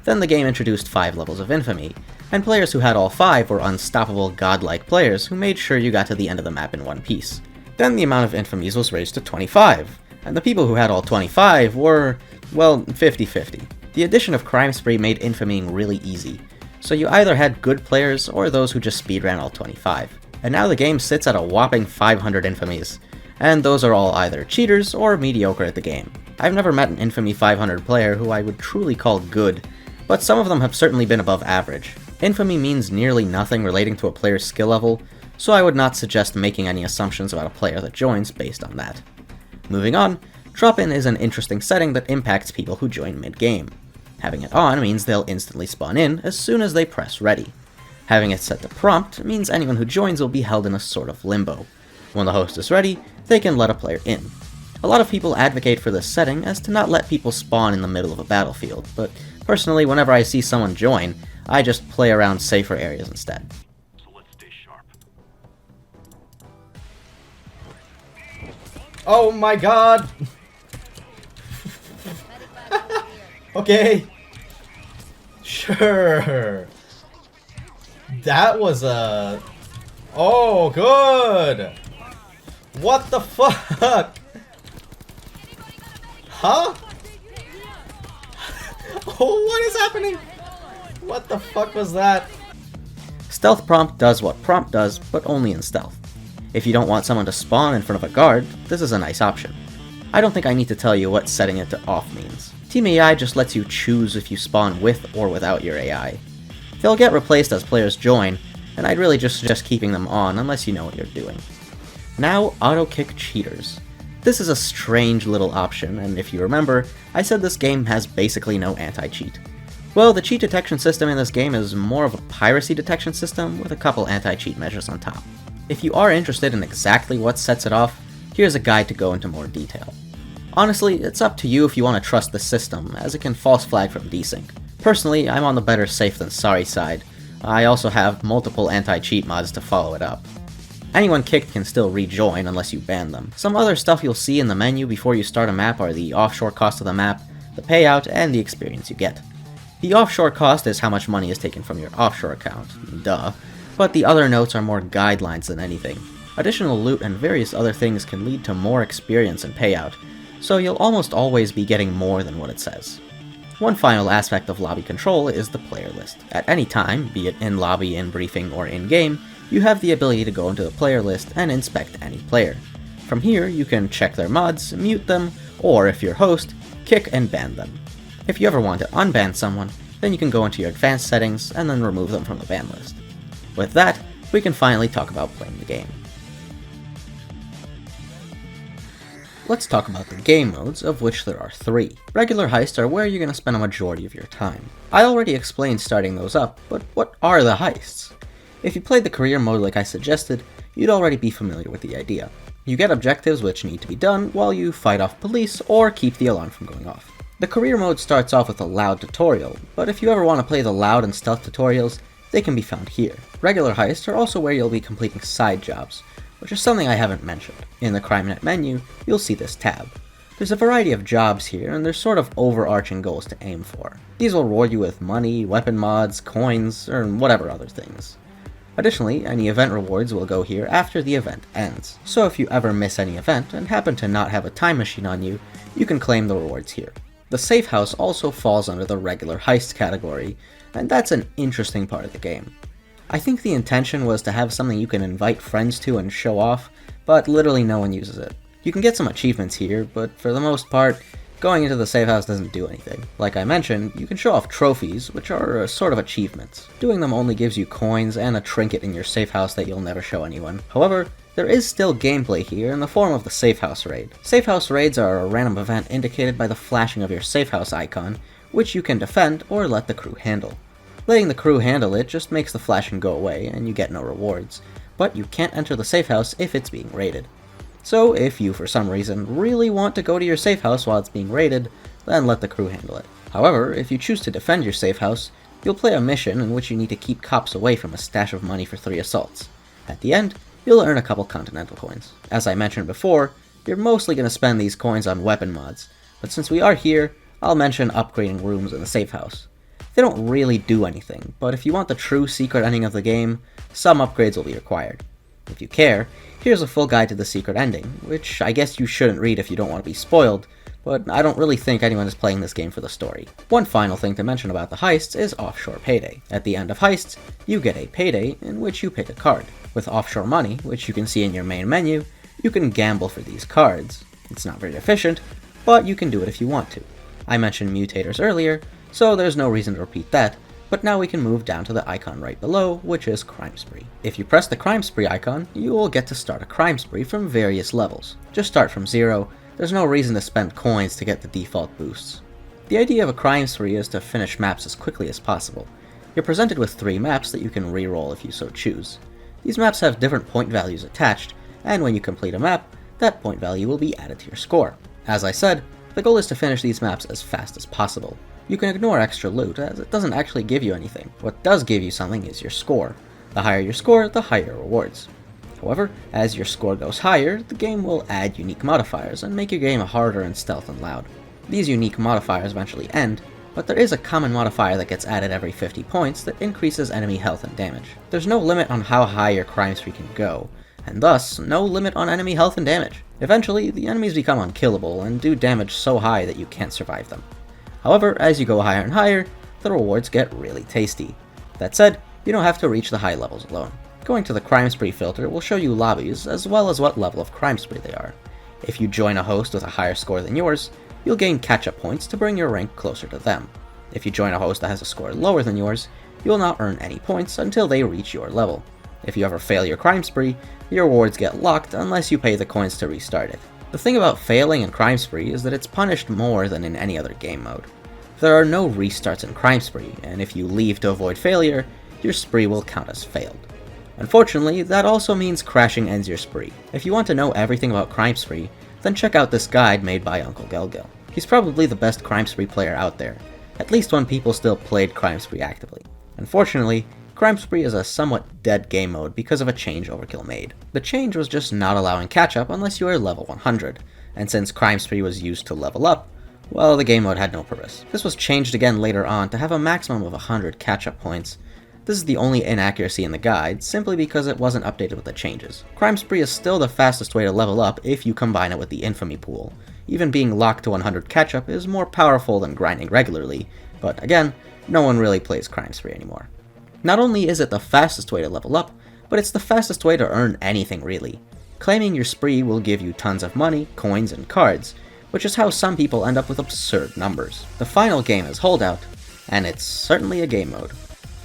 Then the game introduced 5 levels of Infamy, and players who had all 5 were unstoppable godlike players who made sure you got to the end of the map in one piece. Then the amount of Infamies was raised to 25, and the people who had all 25 were, well, 50-50. The addition of Crime Spree made Infamying really easy, so you either had good players or those who just speedran all 25. And now the game sits at a whopping 500 Infamies, and those are all either cheaters or mediocre at the game. I've never met an Infamy 500 player who I would truly call good, but some of them have certainly been above average. Infamy means nearly nothing relating to a player's skill level, so I would not suggest making any assumptions about a player that joins based on that. Moving on, drop-in is an interesting setting that impacts people who join mid-game. Having it on means they'll instantly spawn in as soon as they press ready. Having it set to prompt means anyone who joins will be held in a sort of limbo. When the host is ready, they can let a player in. A lot of people advocate for this setting as to not let people spawn in the middle of a battlefield, but personally, whenever I see someone join, I just play around safer areas instead. So let's stay sharp. Oh my god! Okay. Sure. That was a... Oh, good! What the fuck? Huh? Oh, what is happening? What the fuck was that? Stealth prompt does what prompt does, but only in stealth. If you don't want someone to spawn in front of a guard, this is a nice option. I don't think I need to tell you what setting it to off means. Team AI just lets you choose if you spawn with or without your AI. They'll get replaced as players join, and I'd really just suggest keeping them on unless you know what you're doing. Now, auto-kick cheaters. This is a strange little option, and if you remember, I said this game has basically no anti-cheat. Well, the cheat detection system in this game is more of a piracy detection system with a couple anti-cheat measures on top. If you are interested in exactly what sets it off, here's a guide to go into more detail. Honestly, it's up to you if you want to trust the system, as it can false flag from desync. Personally, I'm on the better safe than sorry side. I also have multiple anti-cheat mods to follow it up. Anyone kicked can still rejoin unless you ban them. Some other stuff you'll see in the menu before you start a map are the offshore cost of the map, the payout, and the experience you get. The offshore cost is how much money is taken from your offshore account, duh, but the other notes are more guidelines than anything. Additional loot and various other things can lead to more experience and payout, so you'll almost always be getting more than what it says. One final aspect of lobby control is the player list. At any time, be it in lobby, in briefing, or in-game, you have the ability to go into the player list and inspect any player. From here, you can check their mods, mute them, or if you're host, kick and ban them. If you ever want to unban someone, then you can go into your advanced settings and then remove them from the ban list. With that, we can finally talk about playing the game. Let's talk about the game modes, of which there are 3. Regular heists are where you're going to spend a majority of your time. I already explained starting those up, but what are the heists? If you played the career mode like I suggested, you'd already be familiar with the idea. You get objectives which need to be done while you fight off police or keep the alarm from going off. The career mode starts off with a loud tutorial, but if you ever want to play the loud and stealth tutorials, they can be found here. Regular heists are also where you'll be completing side jobs, which is something I haven't mentioned. In the CrimeNet menu, you'll see this tab. There's a variety of jobs here, and there's sort of overarching goals to aim for. These will reward you with money, weapon mods, coins, or whatever other things. Additionally, any event rewards will go here after the event ends, so if you ever miss any event and happen to not have a time machine on you, you can claim the rewards here. The safe house also falls under the regular heist category, and that's an interesting part of the game. I think the intention was to have something you can invite friends to and show off, but literally no one uses it. You can get some achievements here, but for the most part, going into the safe house doesn't do anything. Like I mentioned, you can show off trophies, which are a sort of achievements. Doing them only gives you coins and a trinket in your safe house that you'll never show anyone. However, there is still gameplay here in the form of the safe house raid. Safe house raids are a random event indicated by the flashing of your safe house icon, which you can defend or let the crew handle. Letting the crew handle it just makes the flashing go away and you get no rewards, but you can't enter the safe house if it's being raided. So if you for some reason really want to go to your safe house while it's being raided, then let the crew handle it. However, if you choose to defend your safe house, you'll play a mission in which you need to keep cops away from a stash of money for 3 assaults. At the end, you'll earn a couple Continental coins. As I mentioned before, you're mostly going to spend these coins on weapon mods, but since we are here, I'll mention upgrading rooms in the safe house. They don't really do anything, but if you want the true secret ending of the game, some upgrades will be required. If you care, here's a full guide to the secret ending, which I guess you shouldn't read if you don't want to be spoiled, but I don't really think anyone is playing this game for the story. One final thing to mention about the heists is offshore payday. At the end of heists, you get a payday in which you pick a card. With offshore money, which you can see in your main menu, you can gamble for these cards. It's not very efficient, but you can do it if you want to. I mentioned mutators earlier, so there's no reason to repeat that, but now we can move down to the icon right below, which is Crime Spree. If you press the Crime Spree icon, you will get to start a crime spree from various levels. Just start from 0, there's no reason to spend coins to get the default boosts. The idea of a crime spree is to finish maps as quickly as possible. You're presented with 3 maps that you can re-roll if you so choose. These maps have different point values attached, and when you complete a map, that point value will be added to your score. As I said, the goal is to finish these maps as fast as possible. You can ignore extra loot, as it doesn't actually give you anything. What does give you something is your score. The higher your score, the higher rewards. However, as your score goes higher, the game will add unique modifiers and make your game harder in stealth and loud. These unique modifiers eventually end, but there is a common modifier that gets added every 50 points that increases enemy health and damage. There's no limit on how high your crime spree can go, and thus no limit on enemy health and damage. Eventually, the enemies become unkillable and do damage so high that you can't survive them. However, as you go higher and higher, the rewards get really tasty. That said, you don't have to reach the high levels alone. Going to the crime spree filter will show you lobbies as well as what level of crime spree they are. If you join a host with a higher score than yours, you'll gain catch-up points to bring your rank closer to them. If you join a host that has a score lower than yours, you will not earn any points until they reach your level. If you ever fail your crime spree, your rewards get locked unless you pay the coins to restart it. The thing about failing in Crime Spree is that it's punished more than in any other game mode. There are no restarts in Crime Spree, and if you leave to avoid failure, your spree will count as failed. Unfortunately, that also means crashing ends your spree. If you want to know everything about Crime Spree, then check out this guide made by Uncle Gelgel. He's probably the best Crime Spree player out there, at least when people still played Crime Spree actively. Unfortunately, Crime Spree is a somewhat dead game mode because of a change Overkill made. The change was just not allowing catch-up unless you were level 100, and since Crime Spree was used to level up, well, the game mode had no purpose. This was changed again later on to have a maximum of 100 catch-up points. This is the only inaccuracy in the guide, simply because it wasn't updated with the changes. Crime Spree is still the fastest way to level up if you combine it with the Infamy pool. Even being locked to 100 catch-up is more powerful than grinding regularly, but again, no one really plays Crime Spree anymore. Not only is it the fastest way to level up, but it's the fastest way to earn anything really. Claiming your spree will give you tons of money, coins, and cards, which is how some people end up with absurd numbers. The final game is Holdout, and it's certainly a game mode.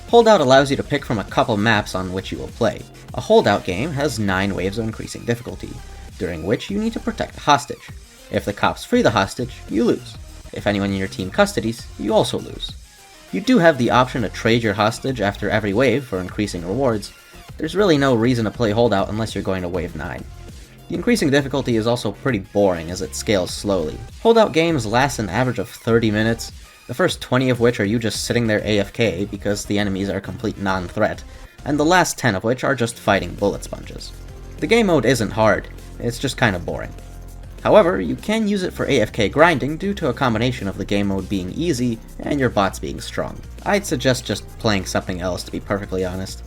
Holdout allows you to pick from a couple maps on which you will play. A Holdout game has 9 waves of increasing difficulty, during which you need to protect a hostage. If the cops free the hostage, you lose. If anyone in your team custodies, you also lose. You do have the option to trade your hostage after every wave for increasing rewards. There's really no reason to play Holdout unless you're going to wave 9. The increasing difficulty is also pretty boring as it scales slowly. Holdout games last an average of 30 minutes, the first 20 of which are you just sitting there AFK because the enemies are a complete non-threat, and the last 10 of which are just fighting bullet sponges. The game mode isn't hard, it's just kinda boring. However, you can use it for AFK grinding due to a combination of the game mode being easy and your bots being strong. I'd suggest just playing something else to be perfectly honest.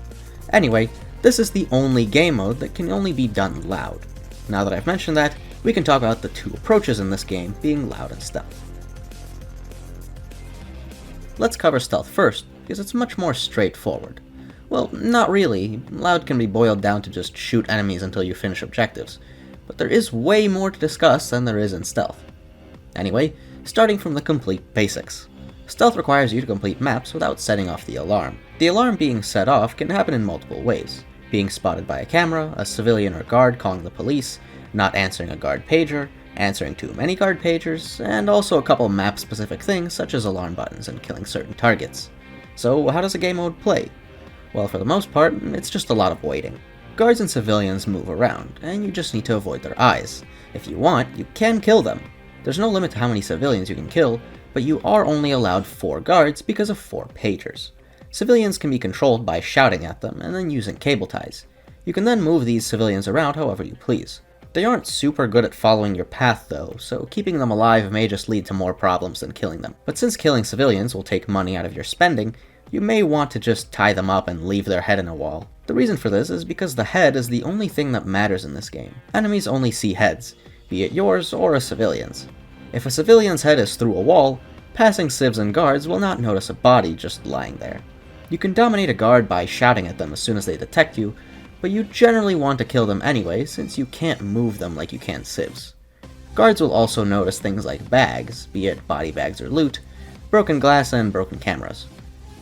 Anyway, this is the only game mode that can only be done loud. Now that I've mentioned that, we can talk about the 2 approaches in this game being loud and stealth. Let's cover stealth first, because it's much more straightforward. Well, not really. Loud can be boiled down to just shoot enemies until you finish objectives, but there is way more to discuss than there is in stealth. Anyway, starting from the complete basics. Stealth requires you to complete maps without setting off the alarm. The alarm being set off can happen in multiple ways. Being spotted by a camera, a civilian or guard calling the police, not answering a guard pager, answering too many guard pagers, and also a couple map-specific things such as alarm buttons and killing certain targets. So how does a game mode play? Well, for the most part, it's just a lot of waiting. Guards and civilians move around, and you just need to avoid their eyes. If you want, you can kill them. There's no limit to how many civilians you can kill, but you are only allowed 4 guards because of 4 pagers. Civilians can be controlled by shouting at them and then using cable ties. You can then move these civilians around however you please. They aren't super good at following your path though, so keeping them alive may just lead to more problems than killing them. But since killing civilians will take money out of your spending, you may want to just tie them up and leave their head in a wall. The reason for this is because the head is the only thing that matters in this game. Enemies only see heads, be it yours or a civilian's. If a civilian's head is through a wall, passing civs and guards will not notice a body just lying there. You can dominate a guard by shouting at them as soon as they detect you, but you generally want to kill them anyway since you can't move them like you can civs. Guards will also notice things like bags, be it body bags or loot, broken glass and broken cameras.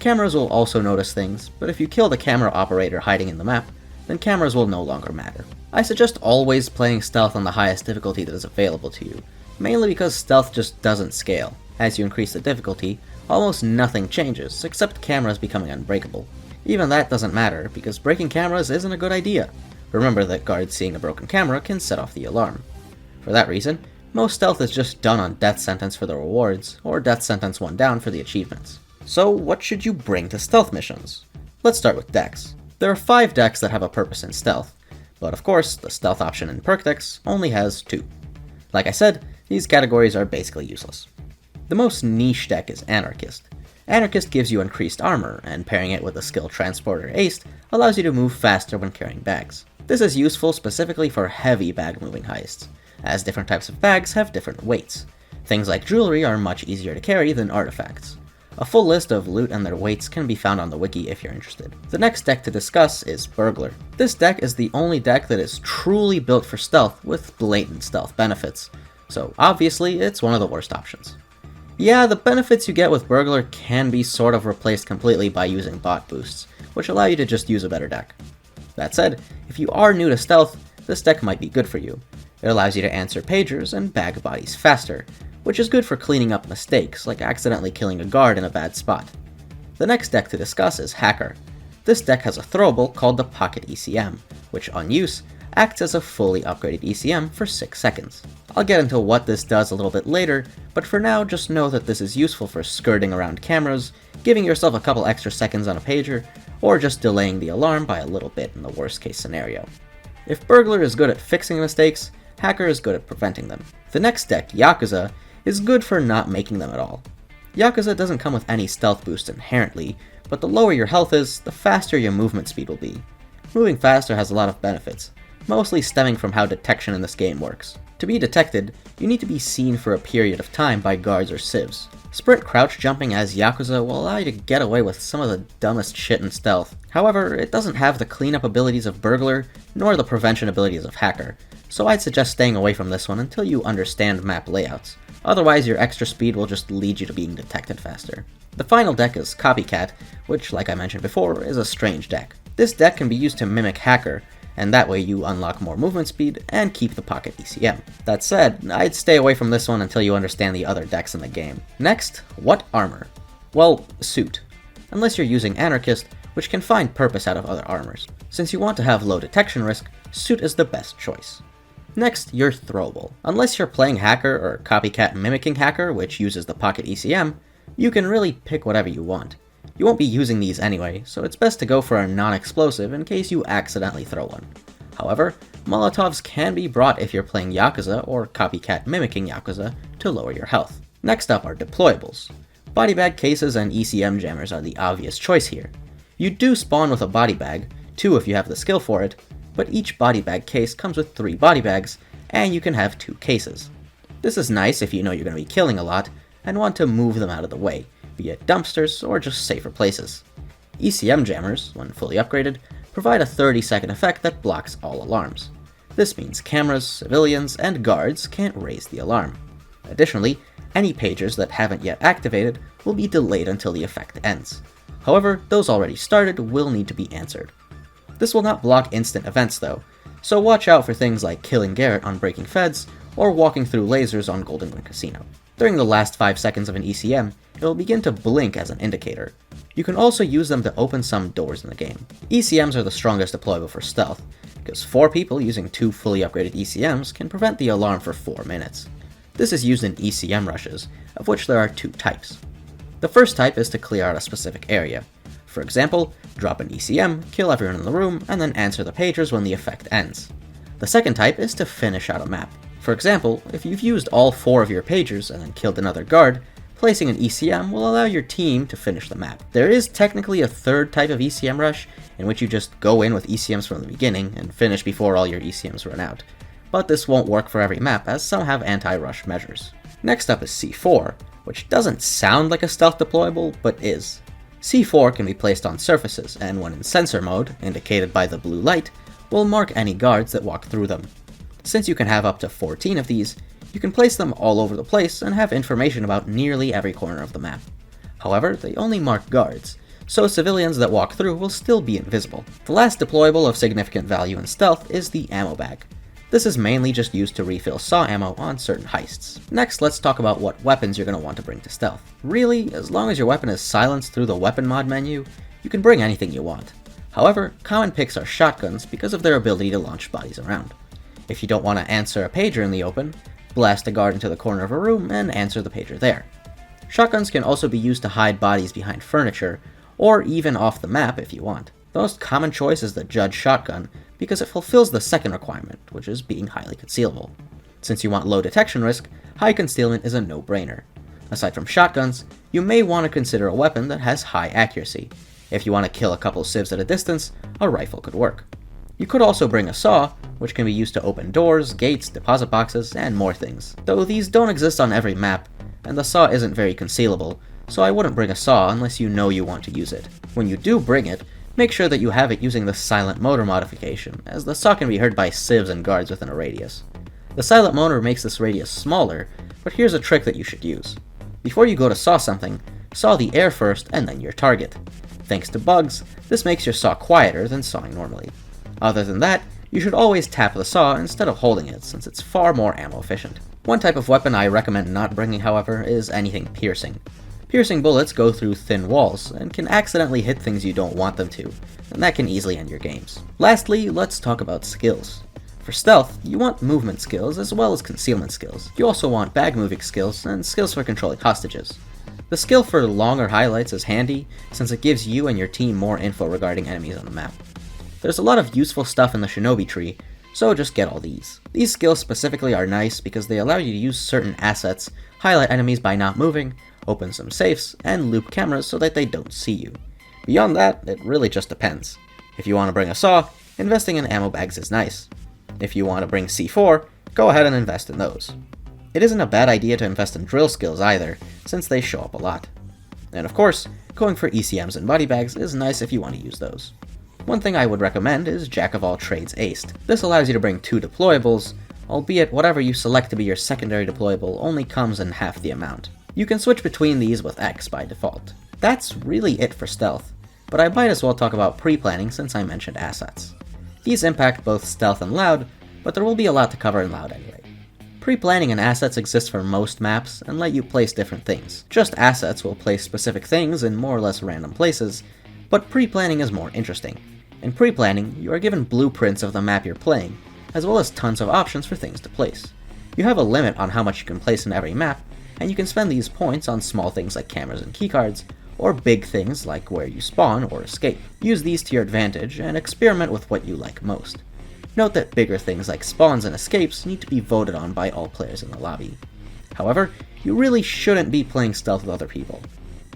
Cameras will also notice things, but if you kill the camera operator hiding in the map, then cameras will no longer matter. I suggest always playing stealth on the highest difficulty that is available to you, mainly because stealth just doesn't scale. As you increase the difficulty, almost nothing changes, except cameras becoming unbreakable. Even that doesn't matter, because breaking cameras isn't a good idea. Remember that guards seeing a broken camera can set off the alarm. For that reason, most stealth is just done on death sentence for the rewards, or death sentence 1 down for the achievements. So what should you bring to stealth missions? Let's start with decks. There are 5 decks that have a purpose in stealth, but of course, the stealth option in perk decks only has 2. Like I said, these categories are basically useless. The most niche deck is Anarchist. Anarchist gives you increased armor, and pairing it with a skill Transporter Aced allows you to move faster when carrying bags. This is useful specifically for heavy bag moving heists, as different types of bags have different weights. Things like jewelry are much easier to carry than artifacts. A full list of loot and their weights can be found on the wiki if you're interested. The next deck to discuss is Burglar. This deck is the only deck that is truly built for stealth with blatant stealth benefits, so obviously it's one of the worst options. Yeah, the benefits you get with Burglar can be sort of replaced completely by using bot boosts, which allow you to just use a better deck. That said, if you are new to stealth, this deck might be good for you. It allows you to answer pagers and bag bodies faster, which is good for cleaning up mistakes, like accidentally killing a guard in a bad spot. The next deck to discuss is Hacker. This deck has a throwable called the Pocket ECM, which on use, acts as a fully upgraded ECM for 6 seconds. I'll get into what this does a little bit later, but for now just know that this is useful for skirting around cameras, giving yourself a couple extra seconds on a pager, or just delaying the alarm by a little bit in the worst case scenario. If Burglar is good at fixing mistakes, Hacker is good at preventing them. The next deck, Yakuza, is good for not making them at all. Yakuza doesn't come with any stealth boost inherently, but the lower your health is, the faster your movement speed will be. Moving faster has a lot of benefits, mostly stemming from how detection in this game works. To be detected, you need to be seen for a period of time by guards or civs. Sprint crouch jumping as Yakuza will allow you to get away with some of the dumbest shit in stealth. However, it doesn't have the cleanup abilities of Burglar, nor the prevention abilities of Hacker, so I'd suggest staying away from this one until you understand map layouts. Otherwise, your extra speed will just lead you to being detected faster. The final deck is Copycat, which, like I mentioned before, is a strange deck. This deck can be used to mimic Hacker, and that way you unlock more movement speed and keep the pocket ECM. That said, I'd stay away from this one until you understand the other decks in the game. Next, what armor? Well, suit. Unless you're using Anarchist, which can find purpose out of other armors. Since you want to have low detection risk, suit is the best choice. Next, your Throwable. Unless you're playing Hacker or Copycat mimicking Hacker, which uses the pocket ECM, you can really pick whatever you want. You won't be using these anyway, so it's best to go for a non-explosive in case you accidentally throw one. However, Molotovs can be brought if you're playing Yakuza or Copycat mimicking Yakuza to lower your health. Next up are Deployables. Body bag cases and ECM jammers are the obvious choice here. You do spawn with a body bag, 2 if you have the skill for it, but each body bag case comes with 3 body bags, and you can have 2 cases. This is nice if you know you're going to be killing a lot, and want to move them out of the way, be it dumpsters or just safer places. ECM jammers, when fully upgraded, provide a 30-second effect that blocks all alarms. This means cameras, civilians, and guards can't raise the alarm. Additionally, any pagers that haven't yet activated will be delayed until the effect ends. However, those already started will need to be answered. This will not block instant events though, so watch out for things like killing Garrett on Breaking Feds, or walking through lasers on Golden Gun Casino. During the last 5 seconds of an ECM, it will begin to blink as an indicator. You can also use them to open some doors in the game. ECMs are the strongest deployable for stealth, because 4 people using 2 fully upgraded ECMs can prevent the alarm for 4 minutes. This is used in ECM rushes, of which there are 2 types. The first type is to clear out a specific area. For example, drop an ECM, kill everyone in the room, and then answer the pagers when the effect ends. The second type is to finish out a map. For example, if you've used all 4 of your pagers and then killed another guard, placing an ECM will allow your team to finish the map. There is technically a third type of ECM rush, in which you just go in with ECMs from the beginning and finish before all your ECMs run out, but this won't work for every map as some have anti-rush measures. Next up is C4, which doesn't sound like a stealth deployable, but is. C4 can be placed on surfaces, and when in sensor mode, indicated by the blue light, will mark any guards that walk through them. Since you can have up to 14 of these, you can place them all over the place and have information about nearly every corner of the map. However, they only mark guards, so civilians that walk through will still be invisible. The last deployable of significant value in stealth is the ammo bag. This is mainly just used to refill saw ammo on certain heists. Next, let's talk about what weapons you're going to want to bring to stealth. Really, as long as your weapon is silenced through the weapon mod menu, you can bring anything you want. However, common picks are shotguns because of their ability to launch bodies around. If you don't want to answer a pager in the open, blast a guard into the corner of a room and answer the pager there. Shotguns can also be used to hide bodies behind furniture, or even off the map if you want. The most common choice is the Judge shotgun, because it fulfills the second requirement, which is being highly concealable. Since you want low detection risk, high concealment is a no-brainer. Aside from shotguns, you may want to consider a weapon that has high accuracy. If you want to kill a couple civs at a distance, a rifle could work. You could also bring a saw, which can be used to open doors, gates, deposit boxes, and more things. Though these don't exist on every map, and the saw isn't very concealable, so I wouldn't bring a saw unless you know you want to use it. When you do bring it, make sure that you have it using the silent motor modification, as the saw can be heard by civs and guards within a radius. The silent motor makes this radius smaller, but here's a trick that you should use. Before you go to saw something, saw the air first and then your target. Thanks to bugs, this makes your saw quieter than sawing normally. Other than that, you should always tap the saw instead of holding it, since it's far more ammo efficient. One type of weapon I recommend not bringing, however, is anything piercing. Piercing bullets go through thin walls, and can accidentally hit things you don't want them to, and that can easily end your games. Lastly, let's talk about skills. For stealth, you want movement skills as well as concealment skills. You also want bag moving skills and skills for controlling hostages. The skill for longer highlights is handy, since it gives you and your team more info regarding enemies on the map. There's a lot of useful stuff in the shinobi tree, so just get all these. These skills specifically are nice because they allow you to use certain assets, highlight enemies by not moving, open some safes, and loop cameras so that they don't see you. Beyond that, it really just depends. If you want to bring a saw, investing in ammo bags is nice. If you want to bring C4, go ahead and invest in those. It isn't a bad idea to invest in drill skills either, since they show up a lot. And of course, going for ECMs and body bags is nice if you want to use those. One thing I would recommend is Jack of all trades aced. This allows you to bring 2 deployables, albeit whatever you select to be your secondary deployable only comes in half the amount. You can switch between these with X by default. That's really it for stealth, but I might as well talk about pre-planning since I mentioned assets. These impact both stealth and loud, but there will be a lot to cover in loud anyway. Pre-planning and assets exist for most maps and let you place different things. Just assets will place specific things in more or less random places, but pre-planning is more interesting. In pre-planning, you are given blueprints of the map you're playing, as well as tons of options for things to place. You have a limit on how much you can place in every map, and you can spend these points on small things like cameras and keycards, or big things like where you spawn or escape. Use these to your advantage and experiment with what you like most. Note that bigger things like spawns and escapes need to be voted on by all players in the lobby. However, you really shouldn't be playing stealth with other people.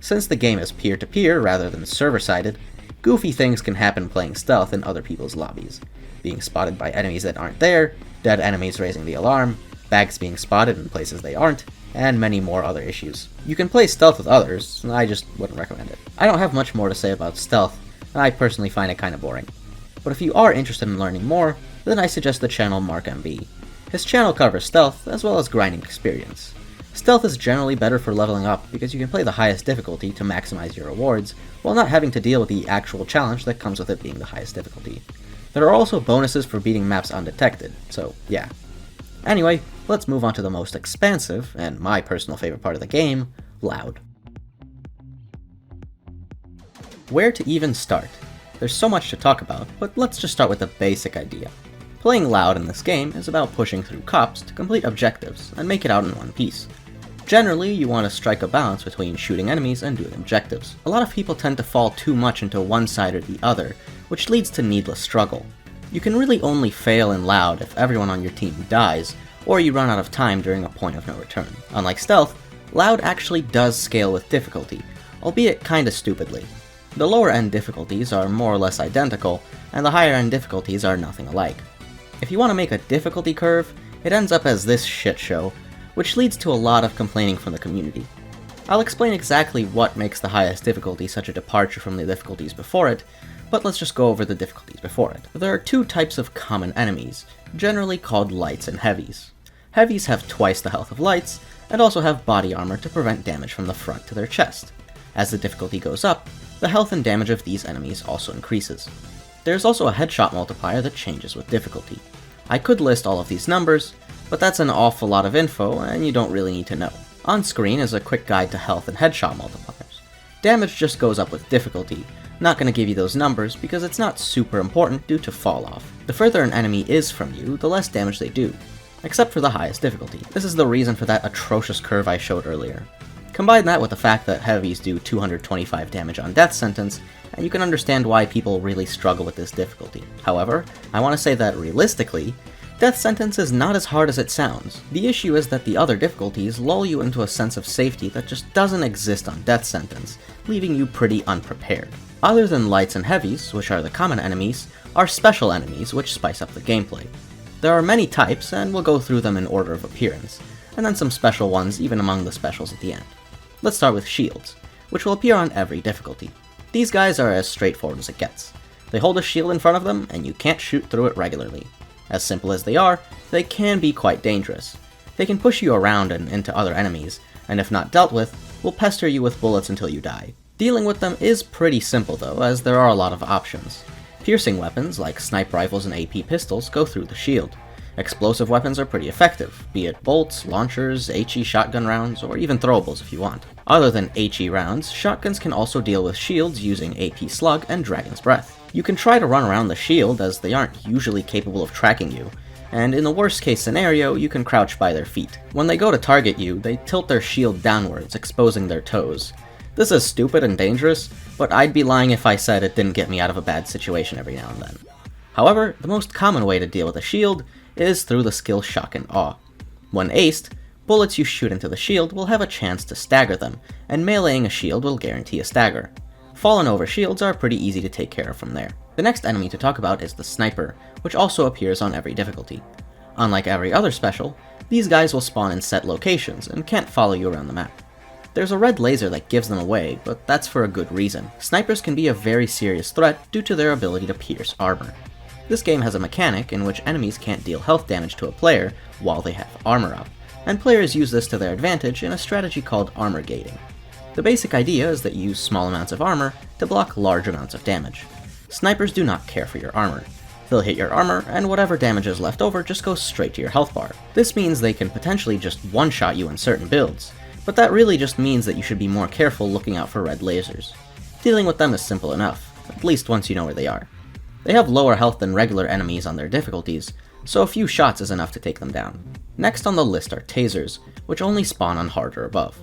Since the game is peer-to-peer rather than server-sided, goofy things can happen playing stealth in other people's lobbies. Being spotted by enemies that aren't there, dead enemies raising the alarm, bags being spotted in places they aren't, and many more other issues. You can play stealth with others, I just wouldn't recommend it. I don't have much more to say about stealth, I personally find it kinda boring. But if you are interested in learning more, then I suggest the channel Mark MB. His channel covers stealth, as well as grinding experience. Stealth is generally better for leveling up because you can play the highest difficulty to maximize your rewards, while not having to deal with the actual challenge that comes with it being the highest difficulty. There are also bonuses for beating maps undetected, so yeah. Anyway, let's move on to the most expansive, and my personal favorite part of the game, loud. Where to even start? There's so much to talk about, but let's just start with the basic idea. Playing loud in this game is about pushing through cops to complete objectives and make it out in one piece. Generally, you want to strike a balance between shooting enemies and doing objectives. A lot of people tend to fall too much into one side or the other, which leads to needless struggle. You can really only fail in loud if everyone on your team dies, or you run out of time during a point of no return. Unlike stealth, loud actually does scale with difficulty, albeit kinda stupidly. The lower end difficulties are more or less identical, and the higher end difficulties are nothing alike. If you want to make a difficulty curve, it ends up as this shit show, which leads to a lot of complaining from the community. I'll explain exactly what makes the highest difficulty such a departure from the difficulties before it, but let's just go over the difficulties before it. There are 2 types of common enemies, generally called lights and heavies. Heavies have twice the health of lights, and also have body armor to prevent damage from the front to their chest. As the difficulty goes up, the health and damage of these enemies also increases. There's also a headshot multiplier that changes with difficulty. I could list all of these numbers, but that's an awful lot of info and you don't really need to know. On screen is a quick guide to health and headshot multipliers. Damage just goes up with difficulty. Not gonna give you those numbers because it's not super important due to fall off. The further an enemy is from you, the less damage they do, except for the highest difficulty. This is the reason for that atrocious curve I showed earlier. Combine that with the fact that heavies do 225 damage on death sentence, and you can understand why people really struggle with this difficulty. However, I want to say that realistically, death sentence is not as hard as it sounds. The issue is that the other difficulties lull you into a sense of safety that just doesn't exist on death sentence, leaving you pretty unprepared. Other than lights and heavies, which are the common enemies, are special enemies which spice up the gameplay. There are many types, and we'll go through them in order of appearance, and then some special ones even among the specials at the end. Let's start with shields, which will appear on every difficulty. These guys are as straightforward as it gets. They hold a shield in front of them, and you can't shoot through it regularly. As simple as they are, they can be quite dangerous. They can push you around and into other enemies, and if not dealt with, will pester you with bullets until you die. Dealing with them is pretty simple though, as there are a lot of options. Piercing weapons, like sniper rifles and AP pistols, go through the shield. Explosive weapons are pretty effective, be it bolts, launchers, HE shotgun rounds, or even throwables if you want. Other than HE rounds, shotguns can also deal with shields using AP slug and dragon's breath. You can try to run around the shield as they aren't usually capable of tracking you, and in the worst case scenario, you can crouch by their feet. When they go to target you, they tilt their shield downwards, exposing their toes. This is stupid and dangerous, but I'd be lying if I said it didn't get me out of a bad situation every now and then. However, the most common way to deal with a shield is through the skill Shock and Awe. When aced, bullets you shoot into the shield will have a chance to stagger them, and meleeing a shield will guarantee a stagger. Fallen over shields are pretty easy to take care of from there. The next enemy to talk about is the Sniper, which also appears on every difficulty. Unlike every other special, these guys will spawn in set locations and can't follow you around the map. There's a red laser that gives them away, but that's for a good reason. Snipers can be a very serious threat due to their ability to pierce armor. This game has a mechanic in which enemies can't deal health damage to a player while they have armor up, and players use this to their advantage in a strategy called armor gating. The basic idea is that you use small amounts of armor to block large amounts of damage. Snipers do not care for your armor. They'll hit your armor, and whatever damage is left over just goes straight to your health bar. This means they can potentially just one-shot you in certain builds, but that really just means that you should be more careful looking out for red lasers. Dealing with them is simple enough, at least once you know where they are. They have lower health than regular enemies on their difficulties, so a few shots is enough to take them down. Next on the list are tasers, which only spawn on hard or above.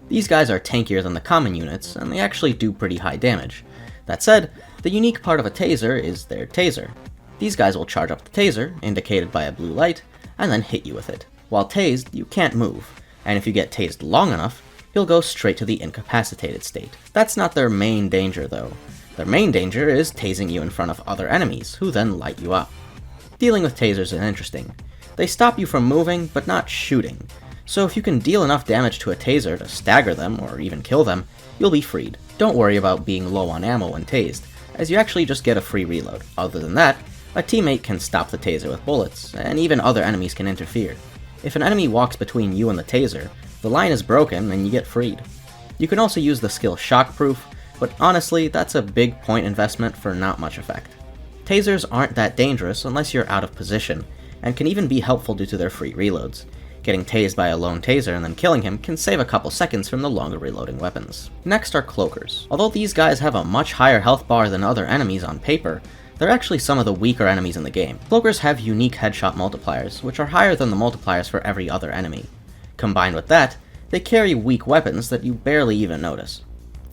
These guys are tankier than the common units, and they actually do pretty high damage. That said, the unique part of a taser is their taser. These guys will charge up the taser, indicated by a blue light, and then hit you with it. While tased, you can't move, and if you get tased long enough, you'll go straight to the incapacitated state. That's not their main danger though. Their main danger is tasing you in front of other enemies, who then light you up. Dealing with tasers is interesting. They stop you from moving, but not shooting, so if you can deal enough damage to a taser to stagger them, or even kill them, you'll be freed. Don't worry about being low on ammo when tased, as you actually just get a free reload. Other than that, a teammate can stop the taser with bullets, and even other enemies can interfere. If an enemy walks between you and the taser, the line is broken and you get freed. You can also use the skill Shockproof, but honestly, that's a big point investment for not much effect. Tasers aren't that dangerous unless you're out of position, and can even be helpful due to their free reloads. Getting tased by a lone taser and then killing him can save a couple seconds from the longer reloading weapons. Next are Cloakers. Although these guys have a much higher health bar than other enemies on paper, they're actually some of the weaker enemies in the game. Cloakers have unique headshot multipliers, which are higher than the multipliers for every other enemy. Combined with that, they carry weak weapons that you barely even notice.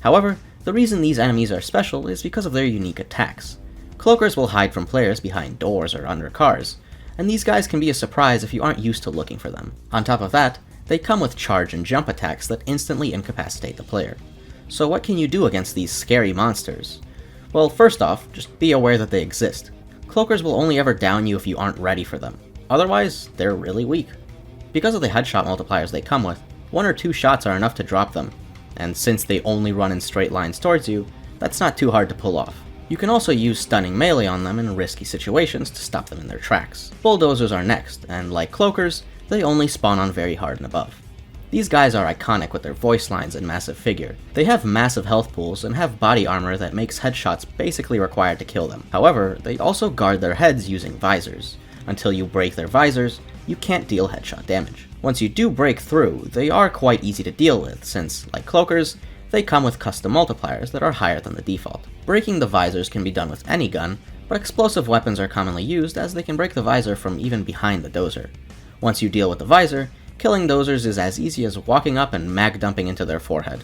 However, the reason these enemies are special is because of their unique attacks. Cloakers will hide from players behind doors or under cars, and these guys can be a surprise if you aren't used to looking for them. On top of that, they come with charge and jump attacks that instantly incapacitate the player. So what can you do against these scary monsters? Well, first off, just be aware that they exist. Cloakers will only ever down you if you aren't ready for them. Otherwise, they're really weak. Because of the headshot multipliers they come with, 1 or 2 shots are enough to drop them, and since they only run in straight lines towards you, that's not too hard to pull off. You can also use stunning melee on them in risky situations to stop them in their tracks. Bulldozers are next, and like Cloakers, they only spawn on very hard and above. These guys are iconic with their voice lines and massive figure. They have massive health pools and have body armor that makes headshots basically required to kill them. However, they also guard their heads using visors. Until you break their visors, you can't deal headshot damage. Once you do break through, they are quite easy to deal with since, like Cloakers, they come with custom multipliers that are higher than the default. Breaking the visors can be done with any gun, but explosive weapons are commonly used as they can break the visor from even behind the dozer. Once you deal with the visor, killing dozers is as easy as walking up and mag dumping into their forehead.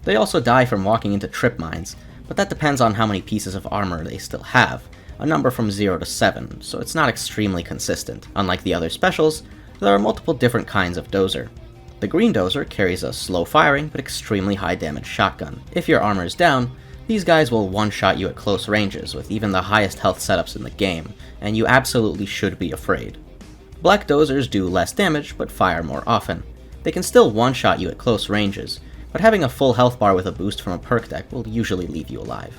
They also die from walking into trip mines, but that depends on how many pieces of armor they still have, a number from 0 to 7, so it's not extremely consistent. Unlike the other specials, there are multiple different kinds of dozer. The green dozer carries a slow firing but extremely high damage shotgun. If your armor is down, these guys will one-shot you at close ranges with even the highest health setups in the game, and you absolutely should be afraid. Black dozers do less damage but fire more often. They can still one-shot you at close ranges, but having a full health bar with a boost from a perk deck will usually leave you alive.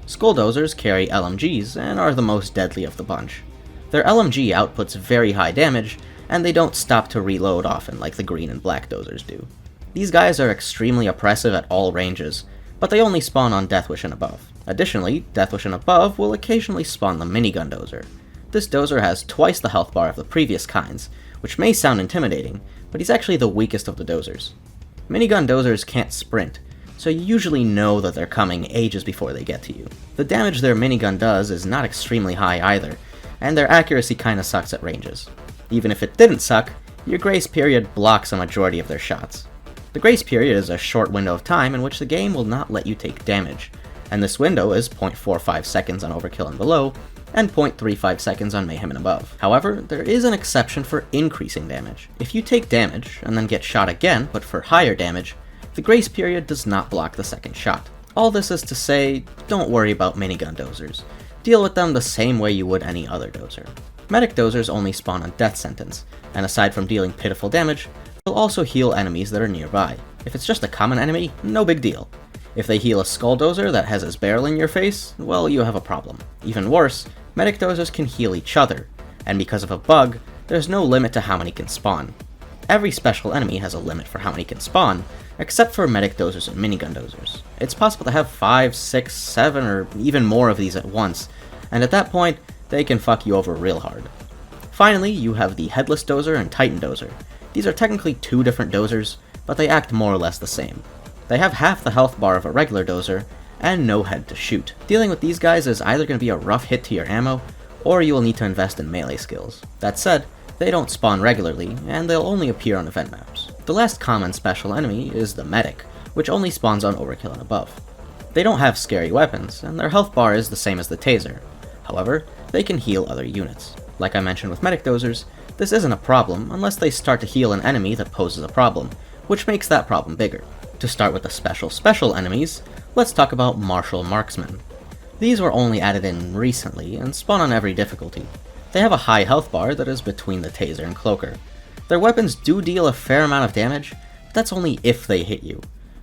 Skull dozers carry LMGs and are the most deadly of the bunch. Their LMG outputs very high damage, and they don't stop to reload often like the green and black dozers do. These guys are extremely oppressive at all ranges, but they only spawn on Deathwish and above. Additionally, Deathwish and above will occasionally spawn the minigun dozer. This dozer has twice the health bar of the previous kinds, which may sound intimidating, but he's actually the weakest of the dozers. Minigun dozers can't sprint, so you usually know that they're coming ages before they get to you. The damage their minigun does is not extremely high either, and their accuracy kinda sucks at ranges. Even if it didn't suck, your grace period blocks a majority of their shots. The grace period is a short window of time in which the game will not let you take damage, and this window is 0.45 seconds on Overkill and below, and 0.35 seconds on Mayhem and above. However, there is an exception for increasing damage. If you take damage, and then get shot again, but for higher damage, the grace period does not block the second shot. All this is to say, don't worry about minigun dozers. Deal with them the same way you would any other dozer. Medic dozers only spawn on death sentence, and aside from dealing pitiful damage, they'll also heal enemies that are nearby. If it's just a common enemy, no big deal. If they heal a skull dozer that has his barrel in your face, well, you have a problem. Even worse, medic dozers can heal each other, and because of a bug, there's no limit to how many can spawn. Every special enemy has a limit for how many can spawn, except for medic dozers and minigun dozers. It's possible to have 5, 6, 7, or even more of these at once, and at that point, they can fuck you over real hard. Finally, you have the headless dozer and titan dozer. These are technically two different dozers, but they act more or less the same. They have half the health bar of a regular dozer, and no head to shoot. Dealing with these guys is either going to be a rough hit to your ammo, or you will need to invest in melee skills. That said, they don't spawn regularly, and they'll only appear on event maps. The last common special enemy is the medic, which only spawns on Overkill and above. They don't have scary weapons, and their health bar is the same as the taser. However, they can heal other units. Like I mentioned with medic dozers, this isn't a problem unless they start to heal an enemy that poses a problem, which makes that problem bigger. To start with the special enemies, let's talk about martial marksmen. These were only added in recently and spawn on every difficulty. They have a high health bar that is between the taser and cloaker. Their weapons do deal a fair amount of damage, but that's only if they hit you.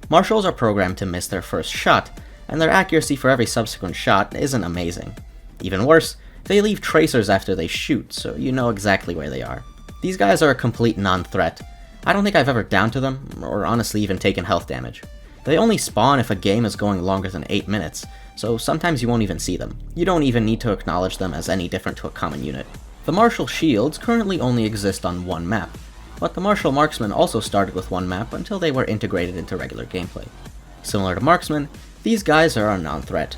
Marshals are programmed to miss their first shot, and their accuracy for every subsequent shot isn't amazing. Even worse, they leave tracers after they shoot, so you know exactly where they are. These guys are a complete non-threat. I don't think I've ever downed to them, or honestly even taken health damage. They only spawn if a game is going longer than 8 minutes, so sometimes you won't even see them. You don't even need to acknowledge them as any different to a common unit. The martial shields currently only exist on one map, but the martial marksmen also started with one map until they were integrated into regular gameplay. Similar to marksmen, these guys are a non-threat.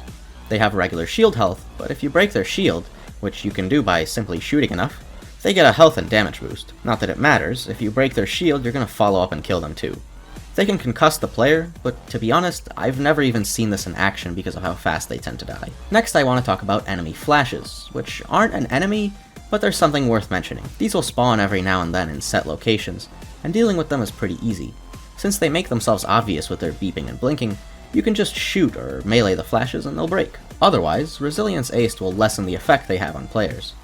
They have regular shield health, but if you break their shield, which you can do by simply shooting enough, they get a health and damage boost. Not that it matters, if you break their shield, you're gonna follow up and kill them too. They can concuss the player, but to be honest, I've never even seen this in action because of how fast they tend to die. Next I want to talk about enemy flashes, which aren't an enemy, but they're something worth mentioning. These will spawn every now and then in set locations, and dealing with them is pretty easy. Since they make themselves obvious with their beeping and blinking, you can just shoot or melee the flashes and they'll break. Otherwise, Resilience Aced will lessen the effect they have on players.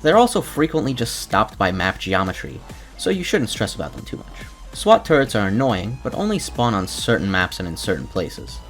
They're also frequently just stopped by map geometry, so you shouldn't stress about them too much. SWAT turrets are annoying, but only spawn on certain maps and in certain places.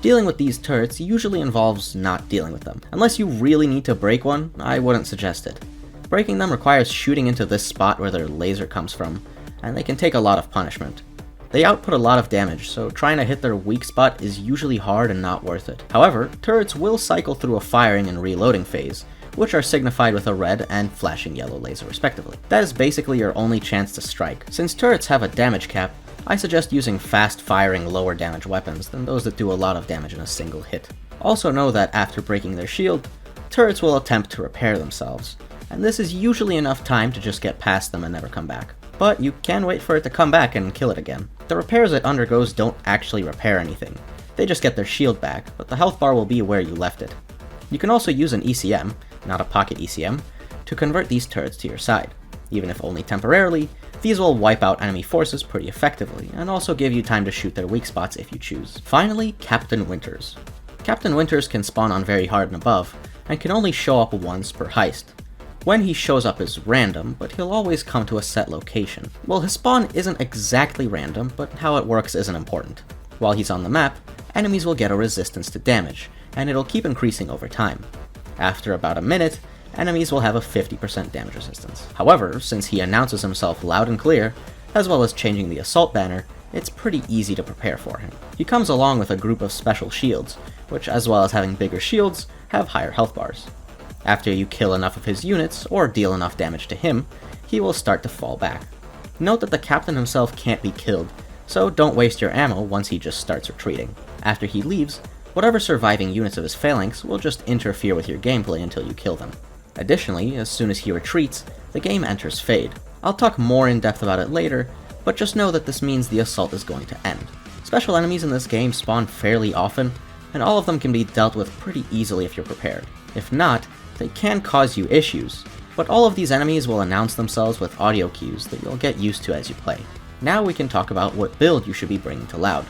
Dealing with these turrets usually involves not dealing with them. Unless you really need to break one, I wouldn't suggest it. Breaking them requires shooting into this spot where their laser comes from, and they can take a lot of punishment. They output a lot of damage, so trying to hit their weak spot is usually hard and not worth it. However, turrets will cycle through a firing and reloading phase, which are signified with a red and flashing yellow laser respectively. That is basically your only chance to strike. Since turrets have a damage cap, I suggest using fast-firing lower damage weapons than those that do a lot of damage in a single hit. Also know that after breaking their shield, turrets will attempt to repair themselves, and this is usually enough time to just get past them and never come back. But you can wait for it to come back and kill it again. The repairs it undergoes don't actually repair anything. They just get their shield back, but the health bar will be where you left it. You can also use an ECM, not a pocket ECM, to convert these turrets to your side. Even if only temporarily, these will wipe out enemy forces pretty effectively, and also give you time to shoot their weak spots if you choose. Finally, Captain Winters. Captain Winters can spawn on very hard and above, and can only show up once per heist. When he shows up is random, but he'll always come to a set location. Well, his spawn isn't exactly random, but how it works isn't important. While he's on the map, enemies will get a resistance to damage, and it'll keep increasing over time. After about a minute, enemies will have a 50% damage resistance. However, since he announces himself loud and clear, as well as changing the assault banner, it's pretty easy to prepare for him. He comes along with a group of special shields, which as well as having bigger shields, have higher health bars. After you kill enough of his units, or deal enough damage to him, he will start to fall back. Note that the captain himself can't be killed, so don't waste your ammo once he just starts retreating. After he leaves, whatever surviving units of his phalanx will just interfere with your gameplay until you kill them. Additionally, as soon as he retreats, the game enters Fade. I'll talk more in depth about it later, but just know that this means the assault is going to end. Special enemies in this game spawn fairly often, and all of them can be dealt with pretty easily if you're prepared. If not, they can cause you issues, but all of these enemies will announce themselves with audio cues that you'll get used to as you play. Now we can talk about what build you should be bringing to Loud.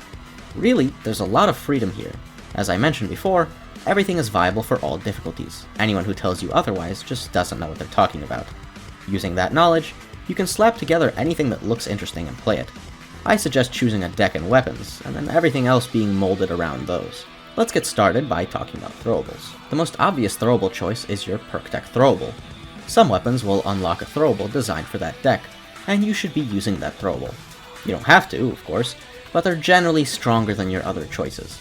Really, there's a lot of freedom here. As I mentioned before, everything is viable for all difficulties. Anyone who tells you otherwise just doesn't know what they're talking about. Using that knowledge, you can slap together anything that looks interesting and play it. I suggest choosing a deck and weapons, and then everything else being molded around those. Let's get started by talking about throwables. The most obvious throwable choice is your Perk deck throwable. Some weapons will unlock a throwable designed for that deck, and you should be using that throwable. You don't have to, of course, but they're generally stronger than your other choices.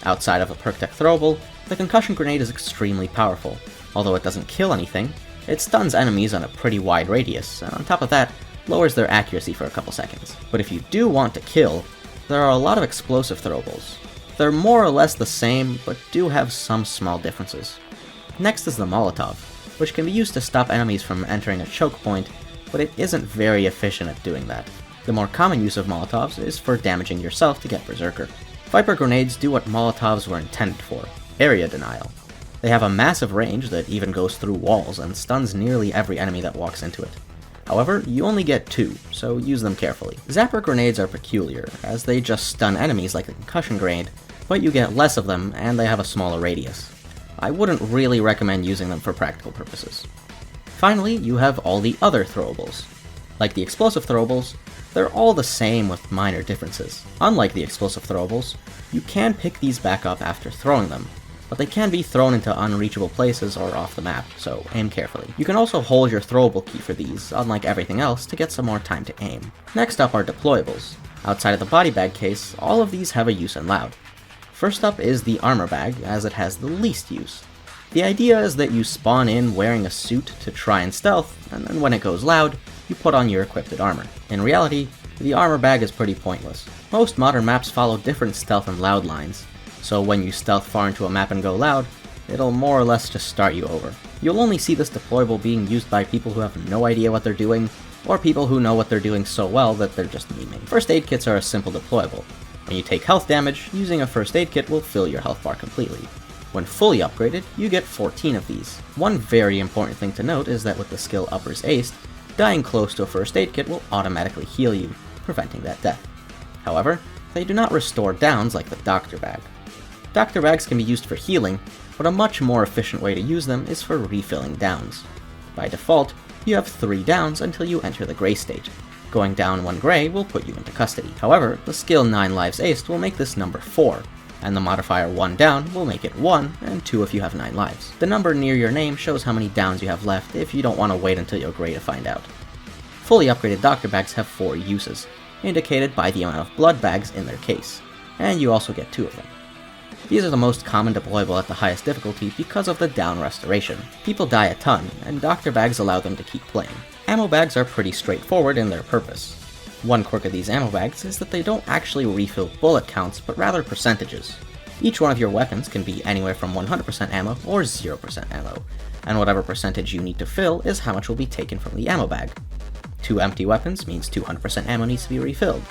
Outside of a Perk deck throwable, the concussion grenade is extremely powerful. Although it doesn't kill anything, it stuns enemies on a pretty wide radius, and on top of that, lowers their accuracy for a couple seconds. But if you do want to kill, there are a lot of explosive throwables. They're more or less the same, but do have some small differences. Next is the Molotov, which can be used to stop enemies from entering a choke point, but it isn't very efficient at doing that. The more common use of Molotovs is for damaging yourself to get Berserker. Viper grenades do what Molotovs were intended for, area denial. They have a massive range that even goes through walls and stuns nearly every enemy that walks into it. However, you only get 2, so use them carefully. Zapper grenades are peculiar, as they just stun enemies like the concussion grenade, but you get less of them and they have a smaller radius. I wouldn't really recommend using them for practical purposes. Finally, you have all the other throwables. Like the explosive throwables, they're all the same with minor differences. Unlike the explosive throwables, you can pick these back up after throwing them, but they can be thrown into unreachable places or off the map, so aim carefully. You can also hold your throwable key for these, unlike everything else, to get some more time to aim. Next up are deployables. Outside of the body bag case, all of these have a use in Loud. First up is the armor bag, as it has the least use. The idea is that you spawn in wearing a suit to try and stealth, and then when it goes loud, you put on your equipped armor. In reality, the armor bag is pretty pointless. Most modern maps follow different stealth and loud lines, so when you stealth far into a map and go loud, it'll more or less just start you over. You'll only see this deployable being used by people who have no idea what they're doing, or people who know what they're doing so well that they're just memeing. First aid kits are a simple deployable. When you take health damage, using a first aid kit will fill your health bar completely. When fully upgraded, you get 14 of these. One very important thing to note is that with the skill Uppers Aced, dying close to a first aid kit will automatically heal you, preventing that death. However, they do not restore downs like the Doctor Bag. Doctor Bags can be used for healing, but a much more efficient way to use them is for refilling downs. By default, you have 3 downs until you enter the Gray state. Going down 1 Gray will put you into custody. However, the skill 9 lives aced will make this number 4, and the modifier 1 down will make it 1, and 2 if you have 9 lives. The number near your name shows how many downs you have left if you don't want to wait until you're Gray to find out. Fully upgraded Doctor Bags have 4 uses, indicated by the amount of blood bags in their case, and you also get 2 of them. These are the most common deployable at the highest difficulty because of the down restoration. People die a ton, and Doctor Bags allow them to keep playing. Ammo bags are pretty straightforward in their purpose. One quirk of these ammo bags is that they don't actually refill bullet counts, but rather percentages. Each one of your weapons can be anywhere from 100% ammo or 0% ammo, and whatever percentage you need to fill is how much will be taken from the ammo bag. 2 empty weapons means 200% ammo needs to be refilled.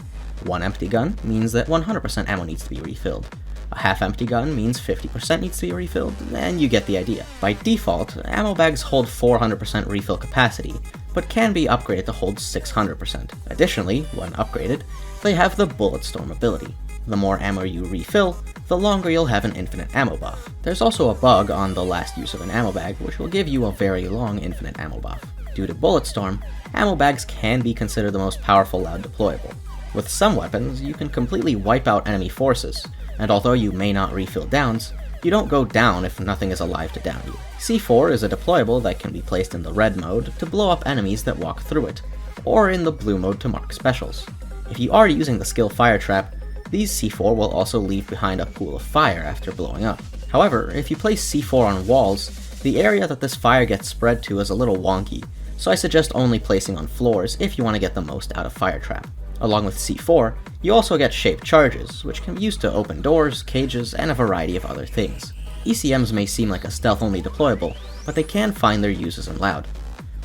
1 empty gun means that 100% ammo needs to be refilled. A half-empty gun means 50% needs to be refilled, and you get the idea. By default, ammo bags hold 400% refill capacity, but can be upgraded to hold 600%. Additionally, when upgraded, they have the Bullet Storm ability. The more ammo you refill, the longer you'll have an infinite ammo buff. There's also a bug on the last use of an ammo bag, which will give you a very long infinite ammo buff. Due to Bullet Storm, ammo bags can be considered the most powerful Loud deployable. With some weapons, you can completely wipe out enemy forces, and although you may not refill downs, you don't go down if nothing is alive to down you. C4 is a deployable that can be placed in the red mode to blow up enemies that walk through it, or in the blue mode to mark specials. If you are using the skill Fire Trap, these C4 will also leave behind a pool of fire after blowing up. However, if you place C4 on walls, the area that this fire gets spread to is a little wonky, so I suggest only placing on floors if you want to get the most out of Fire Trap. Along with C4, you also get shaped charges, which can be used to open doors, cages, and a variety of other things. ECMs may seem like a stealth-only deployable, but they can find their uses in Loud.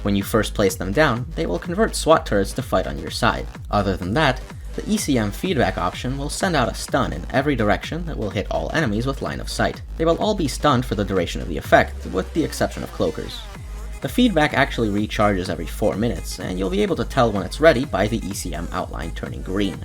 When you first place them down, they will convert SWAT turrets to fight on your side. Other than that, the ECM feedback option will send out a stun in every direction that will hit all enemies with line of sight. They will all be stunned for the duration of the effect, with the exception of cloakers. The feedback actually recharges every 4 minutes, and you'll be able to tell when it's ready by the ECM outline turning green.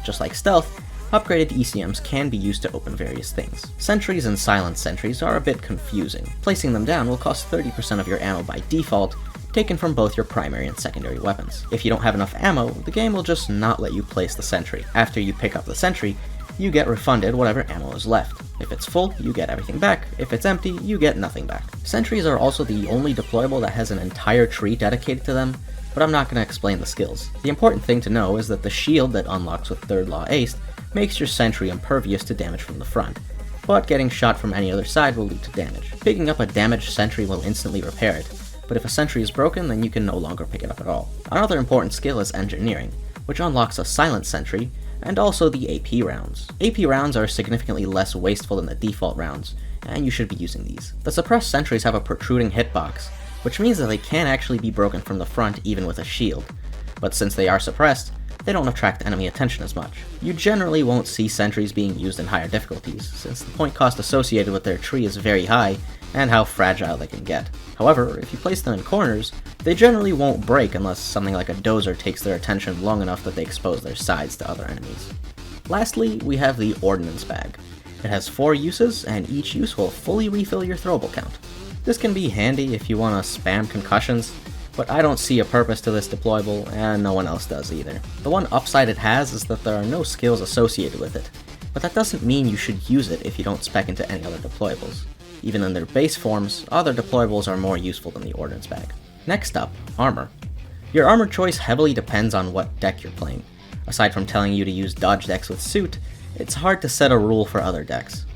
Just like stealth, upgraded ECMs can be used to open various things. Sentries and silent sentries are a bit confusing. Placing them down will cost 30% of your ammo by default, taken from both your primary and secondary weapons. If you don't have enough ammo, the game will just not let you place the sentry. After you pick up the sentry, you get refunded whatever ammo is left. If it's full, you get everything back. If it's empty, you get nothing back. Sentries are also the only deployable that has an entire tree dedicated to them, but I'm not going to explain the skills. The important thing to know is that the shield that unlocks with Third Law Aced makes your sentry impervious to damage from the front, but getting shot from any other side will lead to damage. Picking up a damaged sentry will instantly repair it, but if a sentry is broken, then you can no longer pick it up at all. Another important skill is Engineering, which unlocks a silent sentry, and also the AP rounds. AP rounds are significantly less wasteful than the default rounds, and you should be using these. The suppressed sentries have a protruding hitbox, which means that they can actually be broken from the front even with a shield, but since they are suppressed, they don't attract enemy attention as much. You generally won't see sentries being used in higher difficulties, since the point cost associated with their tree is very high, and how fragile they can get. However, if you place them in corners, they generally won't break unless something like a dozer takes their attention long enough that they expose their sides to other enemies. Lastly, we have the Ordnance Bag. It has 4 uses, and each use will fully refill your throwable count. This can be handy if you want to spam concussions, but I don't see a purpose to this deployable, and no one else does either. The one upside it has is that there are no skills associated with it, but that doesn't mean you should use it if you don't spec into any other deployables. Even in their base forms, other deployables are more useful than the Ordnance Bag. Next up, Armor. Your armor choice heavily depends on what deck you're playing. Aside from telling you to use dodge decks with Suit, it's hard to set a rule for other decks.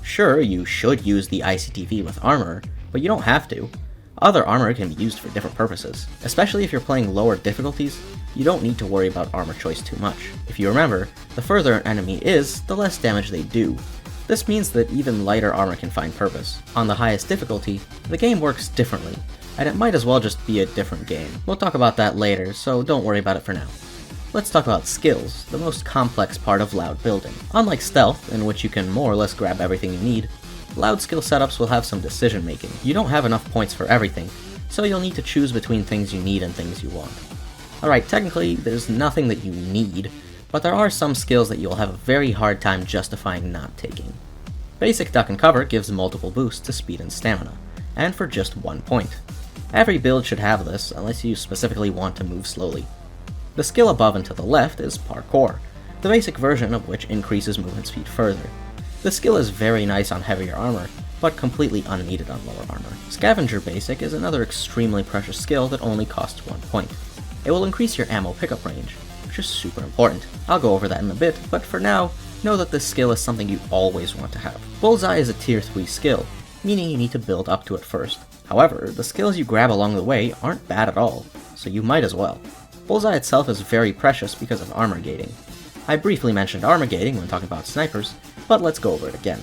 Sure, you should use the ICTV with Armor, but you don't have to. Other armor can be used for different purposes. Especially if you're playing lower difficulties, you don't need to worry about armor choice too much. If you remember, the further an enemy is, the less damage they do. This means that even lighter armor can find purpose. On the highest difficulty, the game works differently, and it might as well just be a different game. We'll talk about that later, so don't worry about it for now. Let's talk about skills, the most complex part of Loud building. Unlike Stealth, in which you can more or less grab everything you need, Loud skill setups will have some decision making. You don't have enough points for everything, so you'll need to choose between things you need and things you want. Alright, technically, there's nothing that you need, but there are some skills that you'll have a very hard time justifying not taking. Basic Duck and Cover gives multiple boosts to speed and stamina, and for just 1 point. Every build should have this, unless you specifically want to move slowly. The skill above and to the left is Parkour, the basic version of which increases movement speed further. The skill is very nice on heavier armor, but completely unneeded on lower armor. Scavenger Basic is another extremely precious skill that only costs 1 point. It will increase your ammo pickup range, which is super important. I'll go over that in a bit, but for now, know that this skill is something you always want to have. Bullseye is a tier 3 skill, meaning you need to build up to it first. However, the skills you grab along the way aren't bad at all, so you might as well. Bullseye itself is very precious because of armor gating. I briefly mentioned armor gating when talking about snipers, but let's go over it again.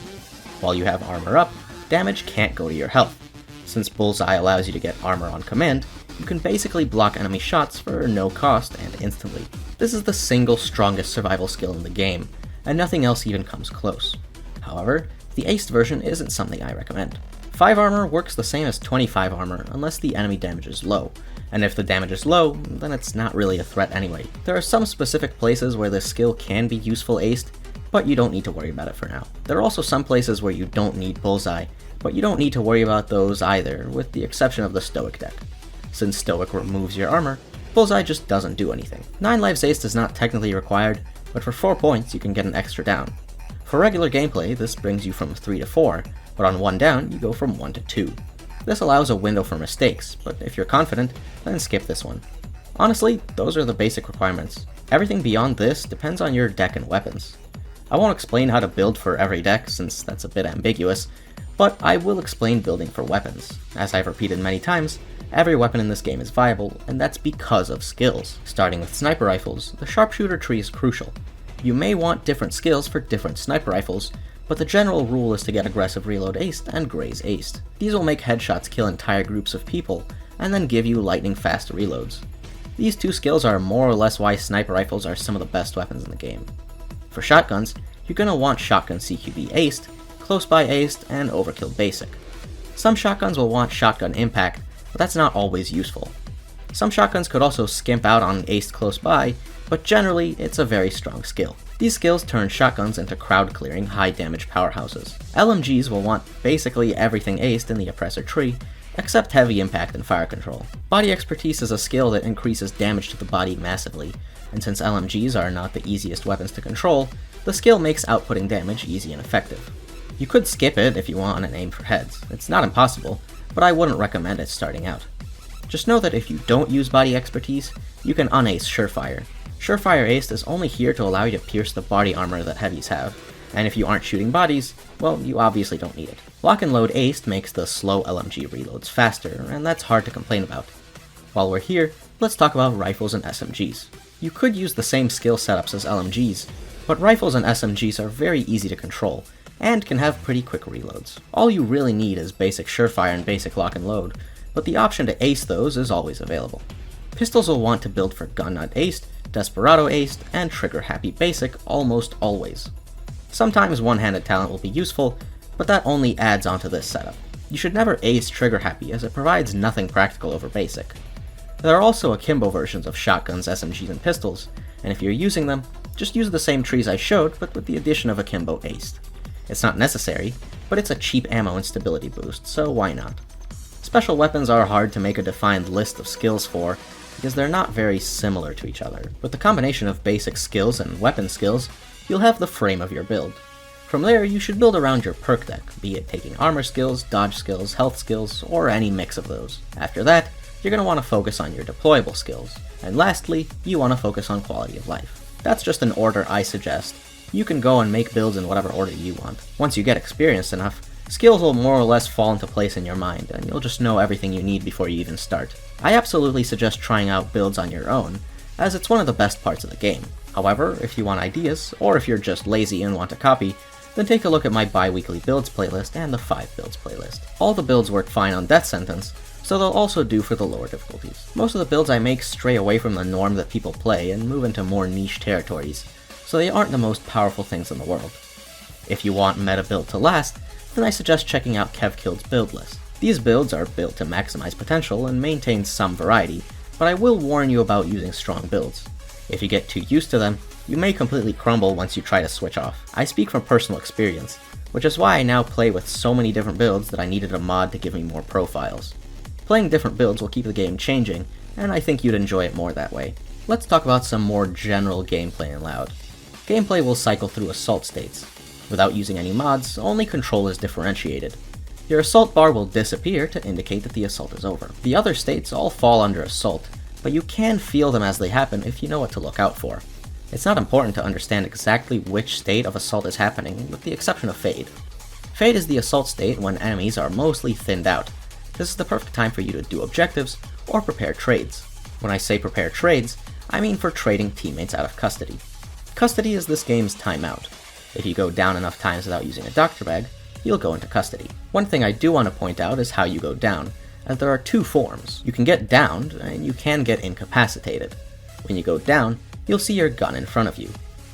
While you have armor up, damage can't go to your health. Since Bullseye allows you to get armor on command, you can basically block enemy shots for no cost and instantly. This is the single strongest survival skill in the game, and nothing else even comes close. However, the aced version isn't something I recommend. 5 armor works the same as 25 armor unless the enemy damage is low, and if the damage is low, then it's not really a threat anyway. There are some specific places where this skill can be useful aced, but you don't need to worry about it for now. There are also some places where you don't need Bullseye, but you don't need to worry about those either, with the exception of the Stoic deck. Since Stoic removes your armor, Bullseye just doesn't do anything. 9 lives aced is not technically required, but for 4 points you can get an extra down. For regular gameplay, this brings you from 3 to 4, but on 1 down, you go from 1 to 2. This allows a window for mistakes, but if you're confident, then skip this one. Honestly, those are the basic requirements. Everything beyond this depends on your deck and weapons. I won't explain how to build for every deck, since that's a bit ambiguous, but I will explain building for weapons. As I've repeated many times, every weapon in this game is viable, and that's because of skills. Starting with sniper rifles, the sharpshooter tree is crucial. You may want different skills for different sniper rifles, but the general rule is to get aggressive reload aced and graze aced. These will make headshots kill entire groups of people, and then give you lightning fast reloads. These two skills are more or less why sniper rifles are some of the best weapons in the game. For shotguns, you're going to want shotgun CQB aced, close by aced, and overkill basic. Some shotguns will want shotgun impact, but that's not always useful. Some shotguns could also skimp out on aced close by, but generally it's a very strong skill. These skills turn shotguns into crowd clearing, high damage powerhouses. LMGs will want basically everything aced in the oppressor tree, except heavy impact and fire control. Body expertise is a skill that increases damage to the body massively, and since LMGs are not the easiest weapons to control, the skill makes outputting damage easy and effective. You could skip it if you want and aim for heads. It's not impossible, but I wouldn't recommend it starting out. Just know that if you don't use body expertise, you can unace Surefire. Surefire aced is only here to allow you to pierce the body armor that heavies have, and if you aren't shooting bodies, well, you obviously don't need it. Lock and load aced makes the slow LMG reloads faster, and that's hard to complain about. While we're here, let's talk about rifles and SMGs. You could use the same skill setups as LMGs, but rifles and SMGs are very easy to control, and can have pretty quick reloads. All you really need is basic Surefire and basic lock and load, but the option to ace those is always available. Pistols will want to build for gun nut aced, desperado aced, and trigger happy basic almost always. Sometimes one-handed talent will be useful, but that only adds onto this setup. You should never ace trigger happy as it provides nothing practical over basic. There are also akimbo versions of shotguns, SMGs, and pistols, and if you're using them, just use the same trees I showed, but with the addition of akimbo aced. It's not necessary, but it's a cheap ammo and stability boost, so why not? Special weapons are hard to make a defined list of skills for, because they're not very similar to each other. With the combination of basic skills and weapon skills, you'll have the frame of your build. From there, you should build around your perk deck, be it taking armor skills, dodge skills, health skills, or any mix of those. After that, you're going to want to focus on your deployable skills. And lastly, you want to focus on quality of life. That's just an order I suggest. You can go and make builds in whatever order you want. Once you get experienced enough, skills will more or less fall into place in your mind, and you'll just know everything you need before you even start. I absolutely suggest trying out builds on your own, as it's one of the best parts of the game. However, if you want ideas, or if you're just lazy and want to copy, then take a look at my bi-weekly builds playlist and the 5 builds playlist. All the builds work fine on Death Sentence, so they'll also do for the lower difficulties. Most of the builds I make stray away from the norm that people play and move into more niche territories, so they aren't the most powerful things in the world. If you want meta build to last, then I suggest checking out KevKilled's build list. These builds are built to maximize potential and maintain some variety, but I will warn you about using strong builds. If you get too used to them, you may completely crumble once you try to switch off. I speak from personal experience, which is why I now play with so many different builds that I needed a mod to give me more profiles. Playing different builds will keep the game changing, and I think you'd enjoy it more that way. Let's talk about some more general gameplay in Loud. Gameplay will cycle through assault states. Without using any mods, only control is differentiated. Your assault bar will disappear to indicate that the assault is over. The other states all fall under assault, but you can feel them as they happen if you know what to look out for. It's not important to understand exactly which state of assault is happening, with the exception of Fade. Fade is the assault state when enemies are mostly thinned out. This is the perfect time for you to do objectives or prepare trades. When I say prepare trades, I mean for trading teammates out of custody. Custody is this game's timeout. If you go down enough times without using a doctor bag, you'll go into custody. One thing I do want to point out is how you go down, as there are two forms. You can get downed, and you can get incapacitated. When you go down, you'll see your gun in front of you.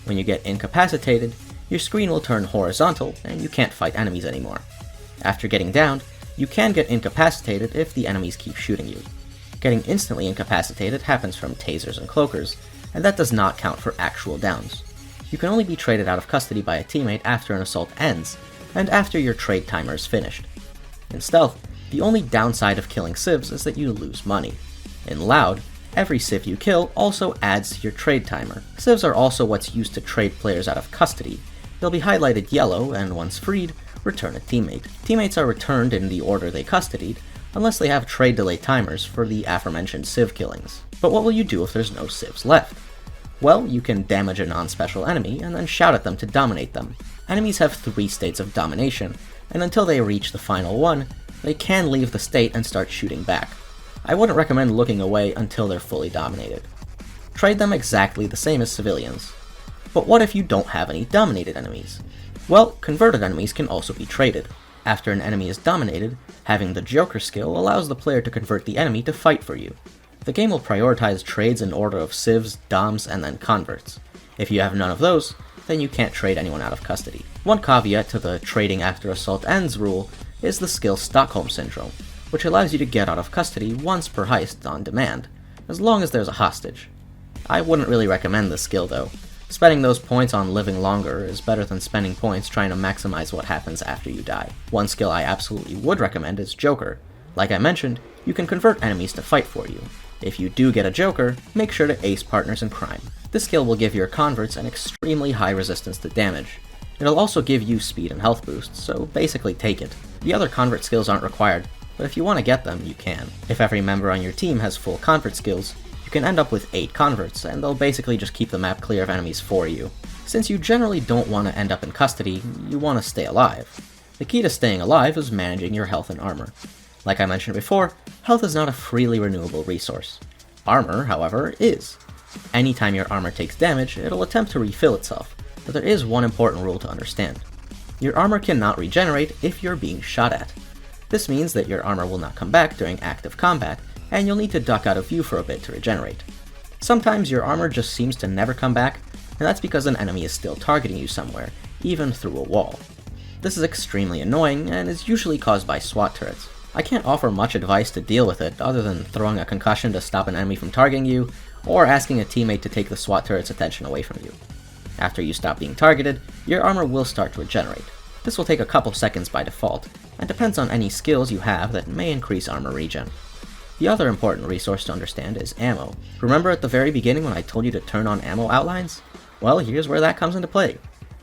When you get incapacitated, your screen will turn horizontal, and you can't fight enemies anymore. After getting downed, you can get incapacitated if the enemies keep shooting you. Getting instantly incapacitated happens from tasers and cloakers, and that does not count for actual downs. You can only be traded out of custody by a teammate after an assault ends, and after your trade timer is finished. In Stealth, the only downside of killing civs is that you lose money. In Loud, every civ you kill also adds to your trade timer. Civs are also what's used to trade players out of custody. They'll be highlighted yellow, and once freed, return a teammate. Teammates are returned in the order they custodied, unless they have trade delay timers for the aforementioned civ killings. But what will you do if there's no civs left? Well, you can damage a non-special enemy, and then shout at them to dominate them. Enemies have 3 states of domination, and until they reach the final one, they can leave the state and start shooting back. I wouldn't recommend looking away until they're fully dominated. Trade them exactly the same as civilians. But what if you don't have any dominated enemies? Well, converted enemies can also be traded. After an enemy is dominated, having the Joker skill allows the player to convert the enemy to fight for you. The game will prioritize trades in order of civs, doms, and then converts. If you have none of those, then you can't trade anyone out of custody. One caveat to the trading after assault ends rule is the skill Stockholm Syndrome, which allows you to get out of custody once per heist on demand, as long as there's a hostage. I wouldn't really recommend this skill though. Spending those points on living longer is better than spending points trying to maximize what happens after you die. One skill I absolutely would recommend is Joker. Like I mentioned, you can convert enemies to fight for you. If you do get a Joker, make sure to ace partners in crime. This skill will give your converts an extremely high resistance to damage. It'll also give you speed and health boosts, so basically take it. The other convert skills aren't required, but if you want to get them, you can. If every member on your team has full convert skills, you can end up with 8 converts, and they'll basically just keep the map clear of enemies for you. Since you generally don't want to end up in custody, you want to stay alive. The key to staying alive is managing your health and armor. Like I mentioned before, health is not a freely renewable resource. Armor, however, is. Anytime your armor takes damage, it'll attempt to refill itself, but there is one important rule to understand. Your armor cannot regenerate if you're being shot at. This means that your armor will not come back during active combat, and you'll need to duck out of view for a bit to regenerate. Sometimes your armor just seems to never come back, and that's because an enemy is still targeting you somewhere, even through a wall. This is extremely annoying, and is usually caused by SWAT turrets. I can't offer much advice to deal with it, other than throwing a concussion to stop an enemy from targeting you, or asking a teammate to take the SWAT turret's attention away from you. After you stop being targeted, your armor will start to regenerate. This will take a couple seconds by default, and depends on any skills you have that may increase armor regen. The other important resource to understand is ammo. Remember at the very beginning when I told you to turn on ammo outlines? Well, here's where that comes into play.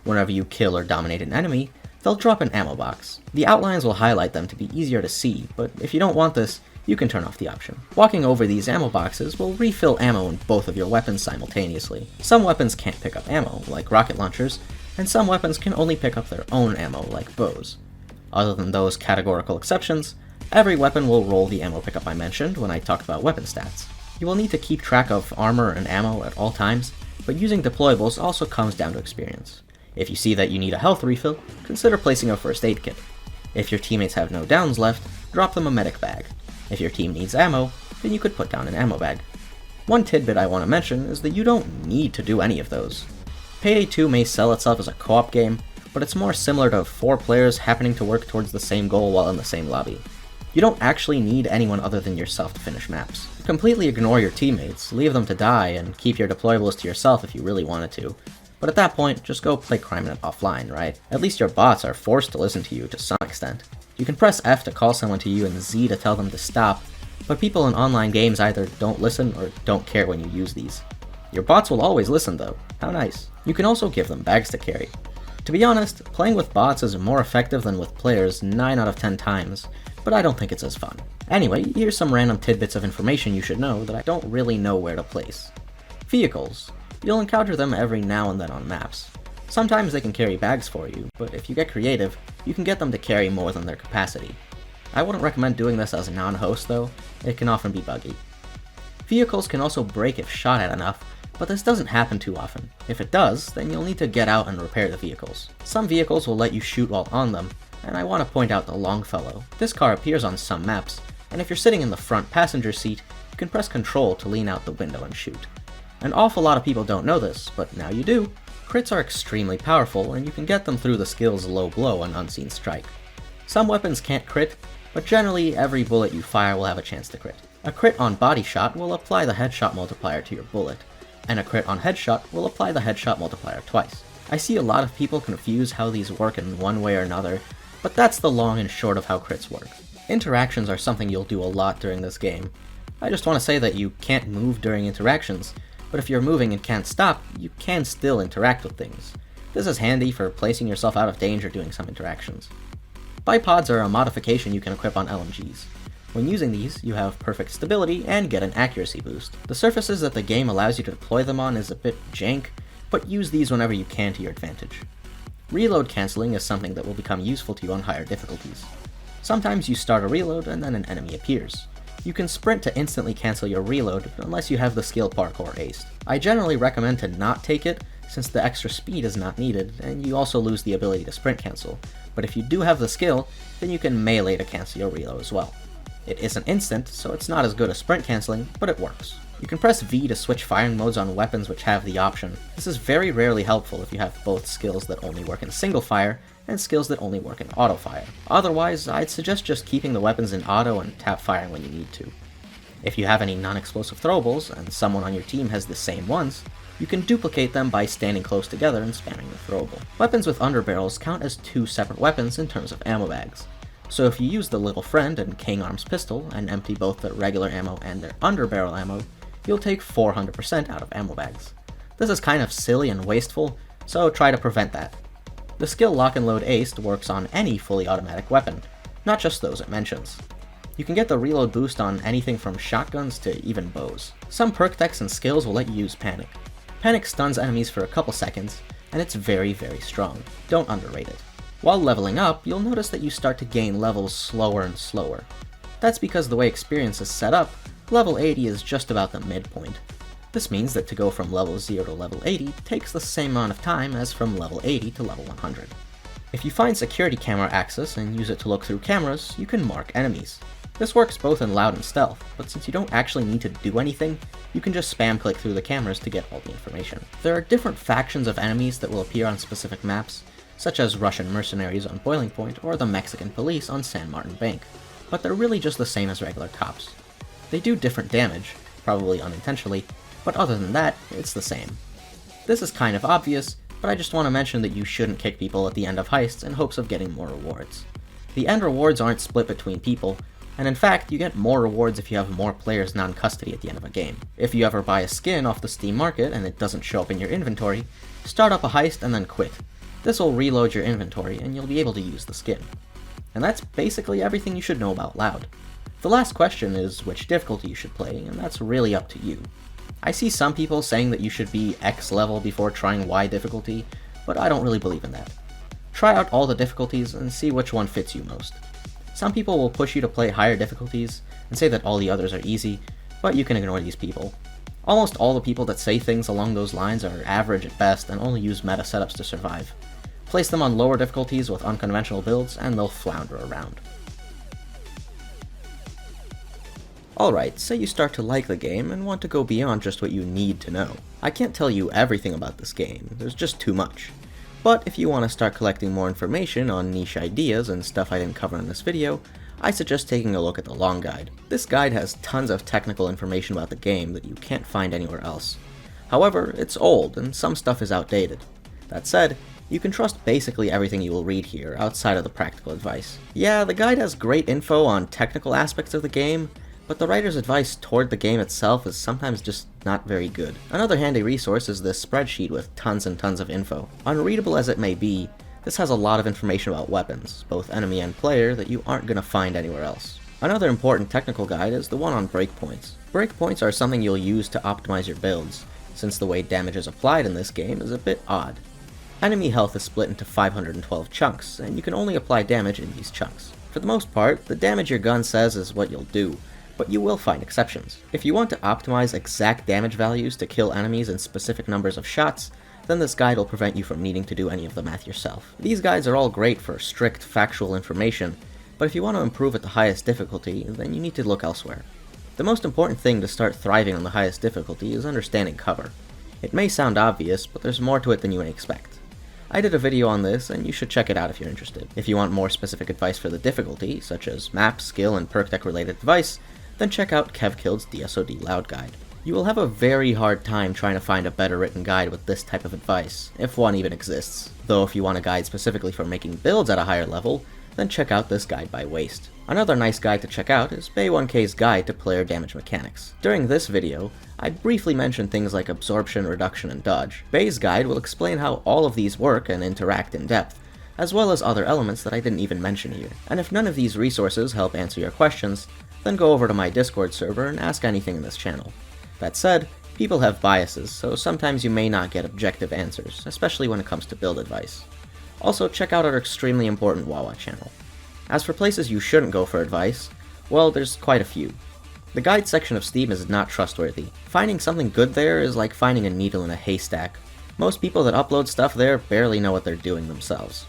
Whenever you kill or dominate an enemy, they'll drop an ammo box. The outlines will highlight them to be easier to see, but if you don't want this, you can turn off the option. Walking over these ammo boxes will refill ammo in both of your weapons simultaneously. Some weapons can't pick up ammo, like rocket launchers, and some weapons can only pick up their own ammo, like bows. Other than those categorical exceptions, every weapon will roll the ammo pickup I mentioned when I talked about weapon stats. You will need to keep track of armor and ammo at all times, but using deployables also comes down to experience. If you see that you need a health refill, consider placing a first aid kit. If your teammates have no downs left, drop them a medic bag. If your team needs ammo, then you could put down an ammo bag. One tidbit I want to mention is that you don't need to do any of those. Payday 2 may sell itself as a co-op game, but it's more similar to 4 players happening to work towards the same goal while in the same lobby. You don't actually need anyone other than yourself to finish maps. Completely ignore your teammates, leave them to die, and keep your deployables to yourself if you really wanted to. But at that point, just go play CrimeNet offline, right? At least your bots are forced to listen to you to some extent. You can press F to call someone to you and Z to tell them to stop, but people in online games either don't listen or don't care when you use these. Your bots will always listen though. How nice. You can also give them bags to carry. To be honest, playing with bots is more effective than with players 9 out of 10 times, but I don't think it's as fun. Anyway, here's some random tidbits of information you should know that I don't really know where to place. Vehicles. You'll encounter them every now and then on maps. Sometimes they can carry bags for you, but if you get creative, you can get them to carry more than their capacity. I wouldn't recommend doing this as a non-host though, it can often be buggy. Vehicles can also break if shot at enough, but this doesn't happen too often. If it does, then you'll need to get out and repair the vehicles. Some vehicles will let you shoot while on them, and I want to point out the Longfellow. This car appears on some maps, and if you're sitting in the front passenger seat, you can press Ctrl to lean out the window and shoot. An awful lot of people don't know this, but now you do. Crits are extremely powerful, and you can get them through the skills Low Blow and Unseen Strike. Some weapons can't crit, but generally every bullet you fire will have a chance to crit. A crit on body shot will apply the headshot multiplier to your bullet, and a crit on headshot will apply the headshot multiplier twice. I see a lot of people confuse how these work in one way or another, but that's the long and short of how crits work. Interactions are something you'll do a lot during this game. I just want to say that you can't move during interactions, but if you're moving and can't stop, you can still interact with things. This is handy for placing yourself out of danger during some interactions. Bipods are a modification you can equip on LMGs. When using these, you have perfect stability and get an accuracy boost. The surfaces that the game allows you to deploy them on is a bit jank, but use these whenever you can to your advantage. Reload cancelling is something that will become useful to you on higher difficulties. Sometimes you start a reload and then an enemy appears. You can sprint to instantly cancel your reload unless you have the skill parkour aced. I generally recommend to not take it, since the extra speed is not needed, and you also lose the ability to sprint cancel, but if you do have the skill, then you can melee to cancel your reload as well. It isn't instant, so it's not as good as sprint canceling, but it works. You can press V to switch firing modes on weapons which have the option. This is very rarely helpful if you have both skills that only work in single fire, and skills that only work in auto fire. Otherwise, I'd suggest just keeping the weapons in auto and tap firing when you need to. If you have any non-explosive throwables, and someone on your team has the same ones, you can duplicate them by standing close together and spamming the throwable. Weapons with underbarrels count as 2 separate weapons in terms of ammo bags. So if you use the Little Friend and King Arms pistol and empty both their regular ammo and their underbarrel ammo, you'll take 400% out of ammo bags. This is kind of silly and wasteful, so try to prevent that. The skill Lock and Load Ace works on any fully automatic weapon, not just those it mentions. You can get the reload boost on anything from shotguns to even bows. Some perk decks and skills will let you use Panic. Panic stuns enemies for a couple seconds, and it's very, very strong. Don't underrate it. While leveling up, you'll notice that you start to gain levels slower and slower. That's because the way experience is set up, level 80 is just about the midpoint. This means that to go from level 0 to level 80 takes the same amount of time as from level 80 to level 100. If you find security camera access and use it to look through cameras, you can mark enemies. This works both in loud and stealth, but since you don't actually need to do anything, you can just spam click through the cameras to get all the information. There are different factions of enemies that will appear on specific maps, such as Russian mercenaries on Boiling Point or the Mexican police on San Martin Bank, but they're really just the same as regular cops. They do different damage, probably unintentionally, but other than that, it's the same. This is kind of obvious, but I just want to mention that you shouldn't kick people at the end of heists in hopes of getting more rewards. The end rewards aren't split between people, and in fact, you get more rewards if you have more players non-custody at the end of a game. If you ever buy a skin off the Steam market and it doesn't show up in your inventory, start up a heist and then quit. This will reload your inventory and you'll be able to use the skin. And that's basically everything you should know about Loud. The last question is which difficulty you should play, and that's really up to you. I see some people saying that you should be X level before trying Y difficulty, but I don't really believe in that. Try out all the difficulties and see which one fits you most. Some people will push you to play higher difficulties and say that all the others are easy, but you can ignore these people. Almost all the people that say things along those lines are average at best and only use meta setups to survive. Place them on lower difficulties with unconventional builds and they'll flounder around. Alright, say you start to like the game and want to go beyond just what you need to know. I can't tell you everything about this game, there's just too much. But if you want to start collecting more information on niche ideas and stuff I didn't cover in this video, I suggest taking a look at the long guide. This guide has tons of technical information about the game that you can't find anywhere else. However, it's old and some stuff is outdated. That said, you can trust basically everything you will read here outside of the practical advice. Yeah, the guide has great info on technical aspects of the game, but the writer's advice toward the game itself is sometimes just not very good. Another handy resource is this spreadsheet with tons and tons of info. Unreadable as it may be, this has a lot of information about weapons, both enemy and player, that you aren't going to find anywhere else. Another important technical guide is the one on breakpoints. Breakpoints are something you'll use to optimize your builds, since the way damage is applied in this game is a bit odd. Enemy health is split into 512 chunks, and you can only apply damage in these chunks. For the most part, the damage your gun says is what you'll do, but you will find exceptions. If you want to optimize exact damage values to kill enemies in specific numbers of shots, then this guide will prevent you from needing to do any of the math yourself. These guides are all great for strict, factual information, but if you want to improve at the highest difficulty, then you need to look elsewhere. The most important thing to start thriving on the highest difficulty is understanding cover. It may sound obvious, but there's more to it than you may expect. I did a video on this, and you should check it out if you're interested. If you want more specific advice for the difficulty, such as map, skill, and perk deck related advice, then check out KevKilled's DSOD Loud Guide. You will have a very hard time trying to find a better written guide with this type of advice, if one even exists. Though if you want a guide specifically for making builds at a higher level, then check out this guide by Waste. Another nice guide to check out is Bay1K's Guide to Player Damage Mechanics. During this video, I briefly mentioned things like absorption, reduction, and dodge. Bay's guide will explain how all of these work and interact in depth, as well as other elements that I didn't even mention here. And if none of these resources help answer your questions, then go over to my Discord server and ask anything in this channel. That said, people have biases, so sometimes you may not get objective answers, especially when it comes to build advice. Also, check out our extremely important Wawa channel. As for places you shouldn't go for advice, well, there's quite a few. The guide section of Steam is not trustworthy. Finding something good there is like finding a needle in a haystack, Most people that upload stuff there barely know what they're doing themselves.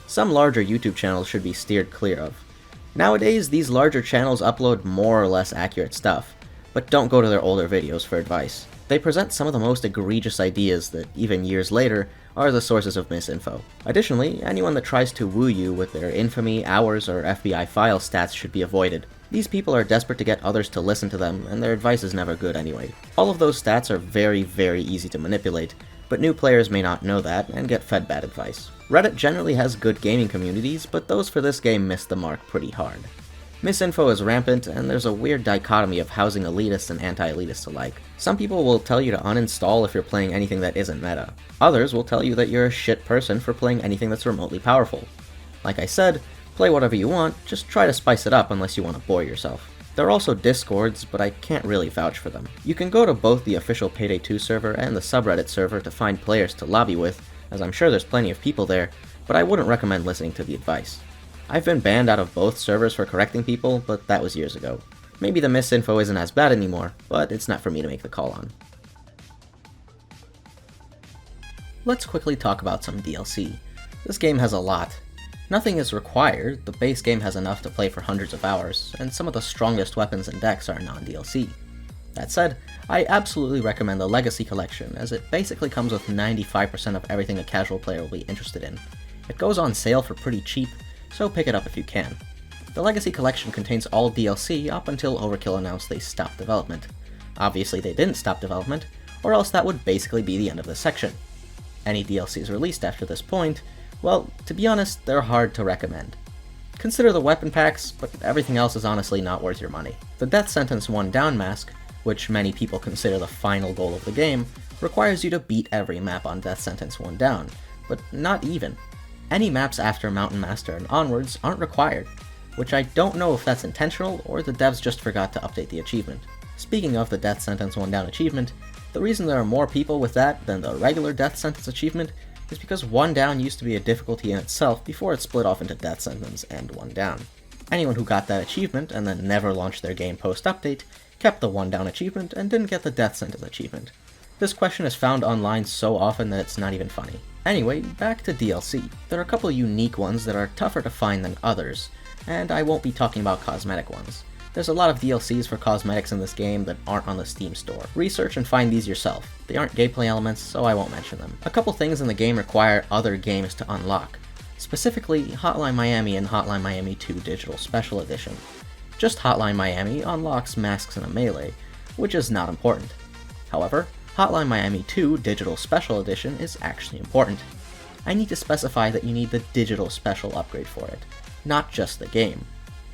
Some larger YouTube channels should be steered clear of. Nowadays, these larger channels upload more or less accurate stuff, but don't go to their older videos for advice. They present some of the most egregious ideas that, even years later, are the sources of misinfo. Additionally, anyone that tries to woo you with their infamy, hours, or FBI file stats should be avoided. These people are desperate to get others to listen to them, and their advice is never good anyway. All of those stats are very, very easy to manipulate, but new players may not know that and get fed bad advice. Reddit generally has good gaming communities, but those for this game missed the mark pretty hard. Misinfo is rampant, and there's a weird dichotomy of housing elitists and anti-elitists alike. Some people will tell you to uninstall if you're playing anything that isn't meta. Others will tell you that you're a shit person for playing anything that's remotely powerful. Like I said, play whatever you want, just try to spice it up unless you want to bore yourself. There are also discords, but I can't really vouch for them. You can go to both the official Payday 2 server and the subreddit server to find players to lobby with, as I'm sure there's plenty of people there, but I wouldn't recommend listening to the advice. I've been banned out of both servers for correcting people, but that was years ago. Maybe the misinfo isn't as bad anymore, but it's not for me to make the call on. Let's quickly talk about some DLC. This game has a lot. Nothing is required, the base game has enough to play for hundreds of hours, and some of the strongest weapons and decks are non-DLC. That said, I absolutely recommend the Legacy Collection, as it basically comes with 95% of everything a casual player will be interested in. It goes on sale for pretty cheap, so pick it up if you can. The Legacy Collection contains all DLC up until Overkill announced they stopped development. Obviously they didn't stop development, or else that would basically be the end of this section. Any DLCs released after this point, well, to be honest, they're hard to recommend. Consider the weapon packs, but everything else is honestly not worth your money. The Death Sentence 1 Down mask, which many people consider the final goal of the game, requires you to beat every map on Death Sentence 1 Down, but not even. Any maps after Mountain Master and onwards aren't required, which I don't know if that's intentional or the devs just forgot to update the achievement. Speaking of the Death Sentence 1 Down achievement, the reason there are more people with that than the regular Death Sentence achievement is because 1 Down used to be a difficulty in itself before it split off into Death Sentence and 1 Down. Anyone who got that achievement and then never launched their game post-update kept the 1 Down achievement and didn't get the Death Sentence achievement. This question is found online so often that it's not even funny. Anyway, back to DLC. There are a couple unique ones that are tougher to find than others, and I won't be talking about cosmetic ones. There's a lot of DLCs for cosmetics in this game that aren't on the Steam store. Research and find these yourself. They aren't gameplay elements, so I won't mention them. A couple things in the game require other games to unlock, specifically Hotline Miami and Hotline Miami 2 Digital Special Edition. Just Hotline Miami unlocks masks in a melee, which is not important. However, Hotline Miami 2 Digital Special Edition is actually important. I need to specify that you need the digital special upgrade for it, not just the game.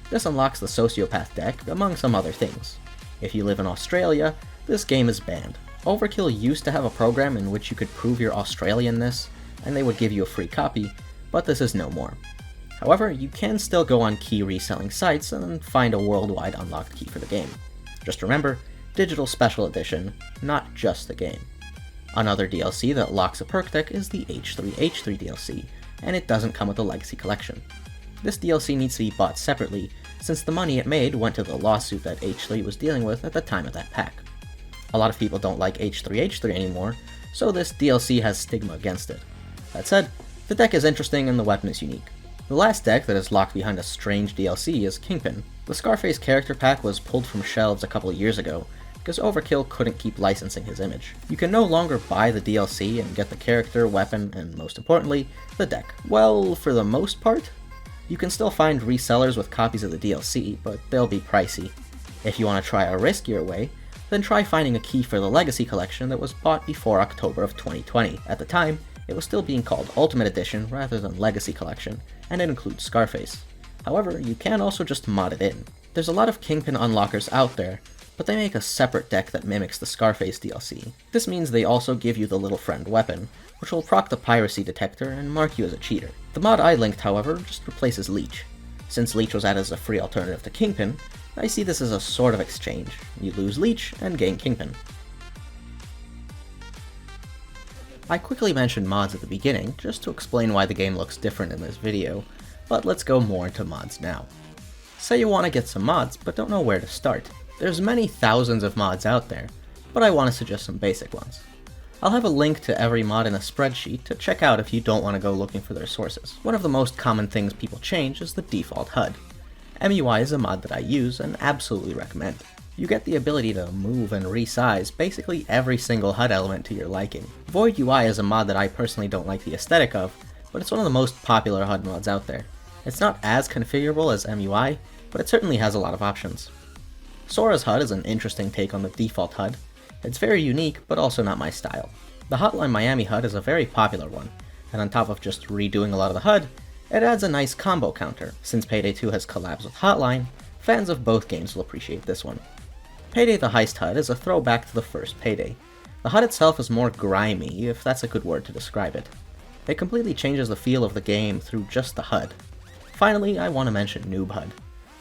This unlocks the Sociopath deck, among some other things. If you live in Australia, this game is banned. Overkill used to have a program in which you could prove your Australianness, and they would give you a free copy, but this is no more. However, you can still go on key reselling sites and find a worldwide unlocked key for the game. Just remember, Digital Special Edition, not just the game. Another DLC that locks a perk deck is the H3H3 DLC, and it doesn't come with the Legacy Collection. This DLC needs to be bought separately, since the money it made went to the lawsuit that H3 was dealing with at the time of that pack. A lot of people don't like H3H3 anymore, so this DLC has stigma against it. That said, the deck is interesting and the weapon is unique. The last deck that is locked behind a strange DLC is Kingpin. The Scarface character pack was pulled from shelves a couple years ago, because Overkill couldn't keep licensing his image. You can no longer buy the DLC and get the character, weapon, and most importantly, the deck. Well, for the most part. You can still find resellers with copies of the DLC, but they'll be pricey. If you want to try a riskier way, then try finding a key for the Legacy Collection that was bought before October of 2020. At the time, it was still being called Ultimate Edition rather than Legacy Collection, and it includes Scarface. However, you can also just mod it in. There's a lot of Kingpin unlockers out there, but they make a separate deck that mimics the Scarface DLC. This means they also give you the Little Friend weapon, which will proc the piracy detector and mark you as a cheater. The mod I linked, however, just replaces Leech. Since Leech was added as a free alternative to Kingpin, I see this as a sort of exchange. You lose Leech and gain Kingpin. I quickly mentioned mods at the beginning, just to explain why the game looks different in this video, but let's go more into mods now. Say you want to get some mods, but don't know where to start. There's many thousands of mods out there, but I want to suggest some basic ones. I'll have a link to every mod in a spreadsheet to check out if you don't want to go looking for their sources. One of the most common things people change is the default HUD. MUI is a mod that I use and absolutely recommend. You get the ability to move and resize basically every single HUD element to your liking. Void UI is a mod that I personally don't like the aesthetic of, but it's one of the most popular HUD mods out there. It's not as configurable as MUI, but it certainly has a lot of options. Sora's HUD is an interesting take on the default HUD. It's very unique, but also not my style. The Hotline Miami HUD is a very popular one, and on top of just redoing a lot of the HUD, it adds a nice combo counter. Since Payday 2 has collabs with Hotline, fans of both games will appreciate this one. Payday the Heist HUD is a throwback to the first Payday. The HUD itself is more grimy, if that's a good word to describe it. It completely changes the feel of the game through just the HUD. Finally, I want to mention Noob HUD.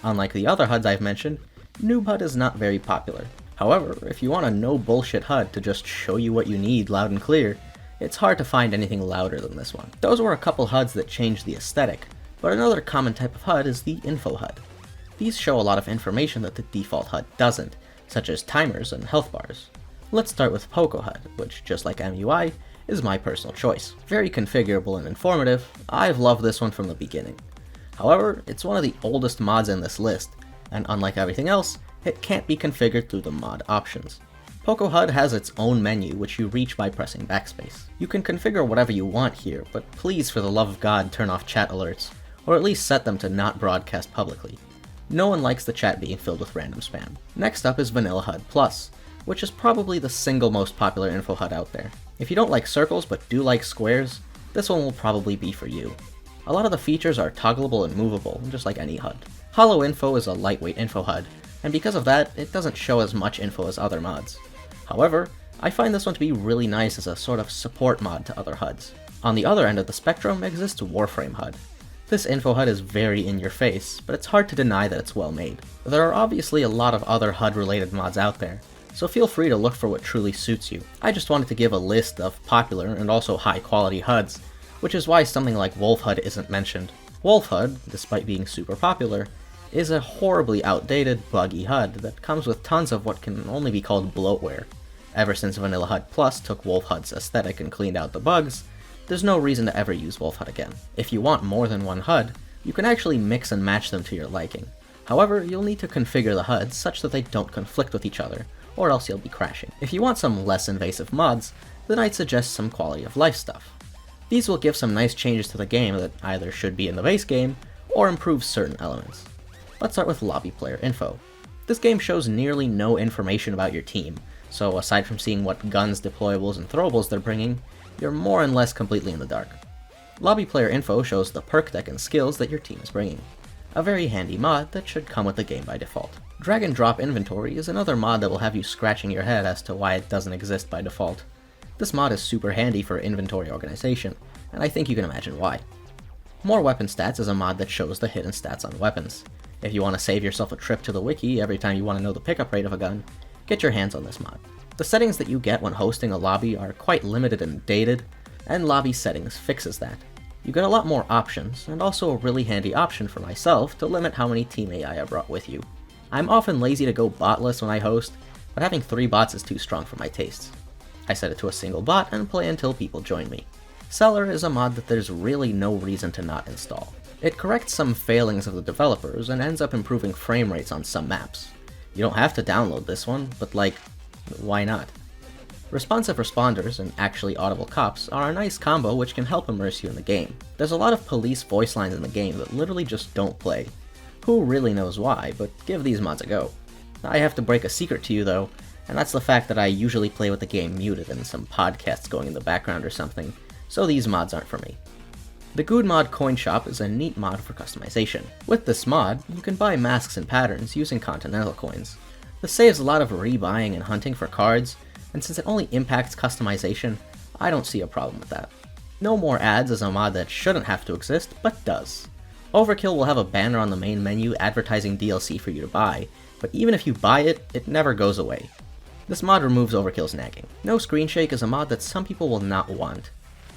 Unlike the other HUDs I've mentioned, Noob HUD is not very popular. However, if you want a no bullshit HUD to just show you what you need loud and clear, it's hard to find anything louder than this one. Those were a couple HUDs that changed the aesthetic, but another common type of HUD is the InfoHUD. These show a lot of information that the default HUD doesn't, such as timers and health bars. Let's start with Poco HUD, which, just like MUI, is my personal choice. Very configurable and informative, I've loved this one from the beginning. However, it's one of the oldest mods in this list, and unlike everything else, it can't be configured through the mod options. Poco HUD has its own menu which you reach by pressing backspace. You can configure whatever you want here, but please for the love of God turn off chat alerts, or at least set them to not broadcast publicly. No one likes the chat being filled with random spam. Next up is Vanilla HUD Plus, which is probably the single most popular info HUD out there. If you don't like circles but do like squares, this one will probably be for you. A lot of the features are toggleable and movable, just like any HUD. Hollow Info is a lightweight info HUD, and because of that, it doesn't show as much info as other mods. However, I find this one to be really nice as a sort of support mod to other HUDs. On the other end of the spectrum exists Warframe HUD. This info HUD is very in your face, but it's hard to deny that it's well made. There are obviously a lot of other HUD related mods out there, so feel free to look for what truly suits you. I just wanted to give a list of popular and also high quality HUDs, which is why something like Wolf HUD isn't mentioned. Wolf HUD, despite being super popular, is a horribly outdated, buggy HUD that comes with tons of what can only be called bloatware. Ever since Vanilla HUD Plus took Wolf HUD's aesthetic and cleaned out the bugs, there's no reason to ever use Wolf HUD again. If you want more than one HUD, you can actually mix and match them to your liking. However, you'll need to configure the HUDs such that they don't conflict with each other, or else you'll be crashing. If you want some less invasive mods, then I'd suggest some quality of life stuff. These will give some nice changes to the game that either should be in the base game, or improve certain elements. Let's start with lobby player info. This game shows nearly no information about your team, so aside from seeing what guns, deployables, and throwables they're bringing, you're more and less completely in the dark. Lobby player info shows the perk deck and skills that your team is bringing. A very handy mod that should come with the game by default. Drag and drop inventory is another mod that will have you scratching your head as to why it doesn't exist by default. This mod is super handy for inventory organization, and I think you can imagine why. More weapon stats is a mod that shows the hidden stats on weapons. If you want to save yourself a trip to the wiki every time you want to know the pickup rate of a gun, get your hands on this mod. The settings that you get when hosting a lobby are quite limited and dated, and lobby settings fixes that. You get a lot more options, and also a really handy option for myself to limit how many team AI I brought with you. I'm often lazy to go botless when I host, but having 3 bots is too strong for my tastes. I set it to a single bot and play until people join me. Cellar is a mod that there's really no reason to not install. It corrects some failings of the developers and ends up improving frame rates on some maps. You don't have to download this one, but why not? Responsive responders and actually audible cops are a nice combo which can help immerse you in the game. There's a lot of police voice lines in the game that literally just don't play. Who really knows why, but give these mods a go. I have to break a secret to you though, and that's the fact that I usually play with the game muted and some podcasts going in the background or something, so these mods aren't for me. The Good Mod Coin Shop is a neat mod for customization. With this mod, you can buy masks and patterns using Continental coins. This saves a lot of rebuying and hunting for cards, and since it only impacts customization, I don't see a problem with that. No More Ads is a mod that shouldn't have to exist, but does. Overkill will have a banner on the main menu advertising DLC for you to buy, but even if you buy it, it never goes away. This mod removes Overkill's nagging. No Screen Shake is a mod that some people will not want.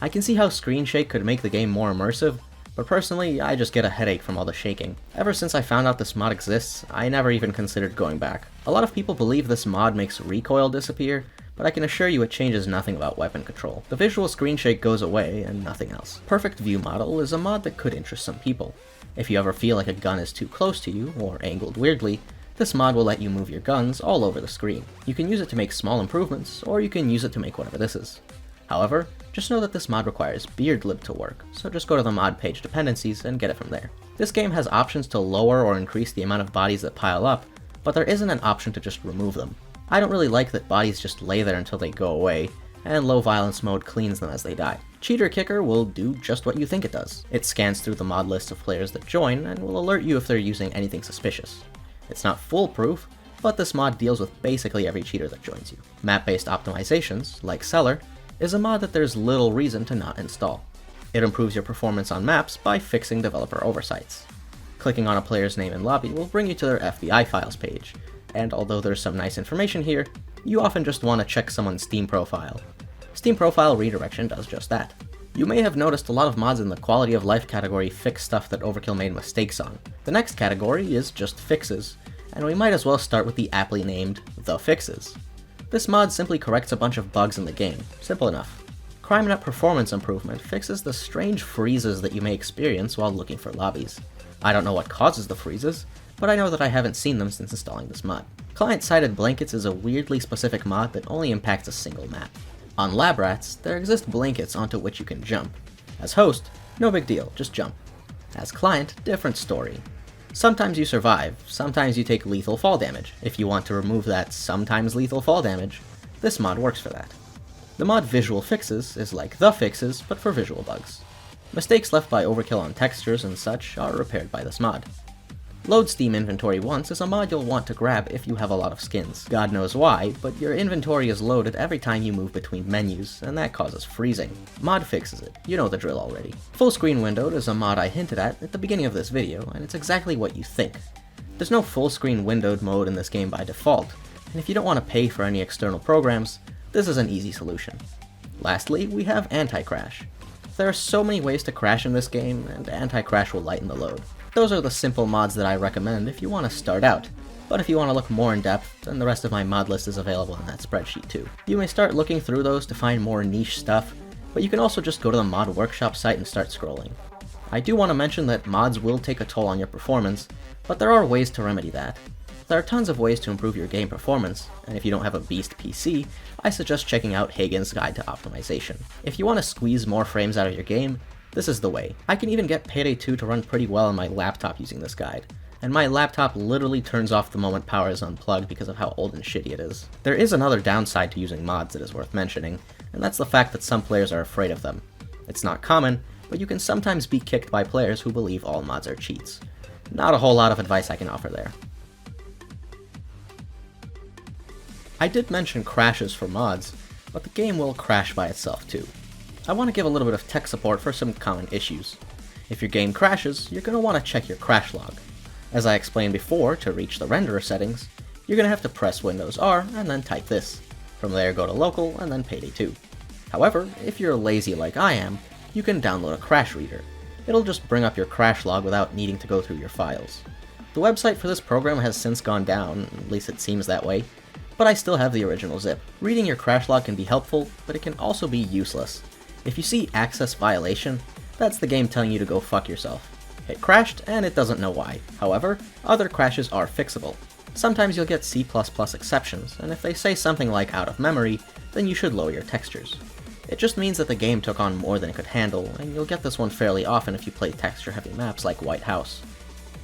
I can see how Screen Shake could make the game more immersive, but personally, I just get a headache from all the shaking. Ever since I found out this mod exists, I never even considered going back. A lot of people believe this mod makes recoil disappear, but I can assure you it changes nothing about weapon control. The visual screen shake goes away, and nothing else. Perfect View Model is a mod that could interest some people. If you ever feel like a gun is too close to you, or angled weirdly, this mod will let you move your guns all over the screen. You can use it to make small improvements, or you can use it to make whatever this is. However, just know that this mod requires beardlib to work, so just go to the mod page dependencies and get it from there. This game has options to lower or increase the amount of bodies that pile up, but there isn't an option to just remove them. I don't really like that bodies just lay there until they go away, and low violence mode cleans them as they die. Cheater Kicker will do just what you think it does. It scans through the mod list of players that join and will alert you if they're using anything suspicious. It's not foolproof, but this mod deals with basically every cheater that joins you. Map-based optimizations, like Cellar, is a mod that there's little reason to not install. It improves your performance on maps by fixing developer oversights. Clicking on a player's name in lobby will bring you to their FBI files page, and although there's some nice information here, you often just want to check someone's Steam profile. Steam profile redirection does just that. You may have noticed a lot of mods in the quality of life category fix stuff that Overkill made mistakes on. The next category is just fixes, and we might as well start with the aptly named The Fixes. This mod simply corrects a bunch of bugs in the game. Simple enough. Crime Nut Performance Improvement fixes the strange freezes that you may experience while looking for lobbies. I don't know what causes the freezes, but I know that I haven't seen them since installing this mod. Client-sided blankets is a weirdly specific mod that only impacts a single map. On Lab Rats, there exist blankets onto which you can jump. As host, no big deal, just jump. As client, different story. Sometimes you survive, sometimes you take lethal fall damage. If you want to remove that sometimes lethal fall damage, this mod works for that. The mod Visual Fixes is like The Fixes, but for visual bugs. Mistakes left by Overkill on textures and such are repaired by this mod. Load Steam Inventory Once is a mod you'll want to grab if you have a lot of skins. God knows why, but your inventory is loaded every time you move between menus, and that causes freezing. Mod fixes it, you know the drill already. Full Screen Windowed is a mod I hinted at the beginning of this video, and it's exactly what you think. There's no full screen windowed mode in this game by default, and if you don't want to pay for any external programs, this is an easy solution. Lastly, we have Anti-Crash. There are so many ways to crash in this game, and Anti-Crash will lighten the load. Those are the simple mods that I recommend if you want to start out, but if you want to look more in depth, then the rest of my mod list is available in that spreadsheet too. You may start looking through those to find more niche stuff, but you can also just go to the Mod Workshop site and start scrolling. I do want to mention that mods will take a toll on your performance, but there are ways to remedy that. There are tons of ways to improve your game performance, and if you don't have a beast PC, I suggest checking out Hagen's Guide to Optimization. If you want to squeeze more frames out of your game, this is the way. I can even get Payday 2 to run pretty well on my laptop using this guide, and my laptop literally turns off the moment power is unplugged because of how old and shitty it is. There is another downside to using mods that is worth mentioning, and that's the fact that some players are afraid of them. It's not common, but you can sometimes be kicked by players who believe all mods are cheats. Not a whole lot of advice I can offer there. I did mention crashes for mods, but the game will crash by itself too. I want to give a little bit of tech support for some common issues. If your game crashes, you're going to want to check your crash log. As I explained before, to reach the renderer settings, you're going to have to press Windows R and then type this. From there go to Local and then Payday 2. However, if you're lazy like I am, you can download a crash reader. It'll just bring up your crash log without needing to go through your files. The website for this program has since gone down, at least it seems that way, but I still have the original zip. Reading your crash log can be helpful, but it can also be useless. If you see access violation, that's the game telling you to go fuck yourself. It crashed, and it doesn't know why. However, other crashes are fixable. Sometimes you'll get C++ exceptions, and if they say something like out of memory, then you should lower your textures. It just means that the game took on more than it could handle, and you'll get this one fairly often if you play texture-heavy maps like White House.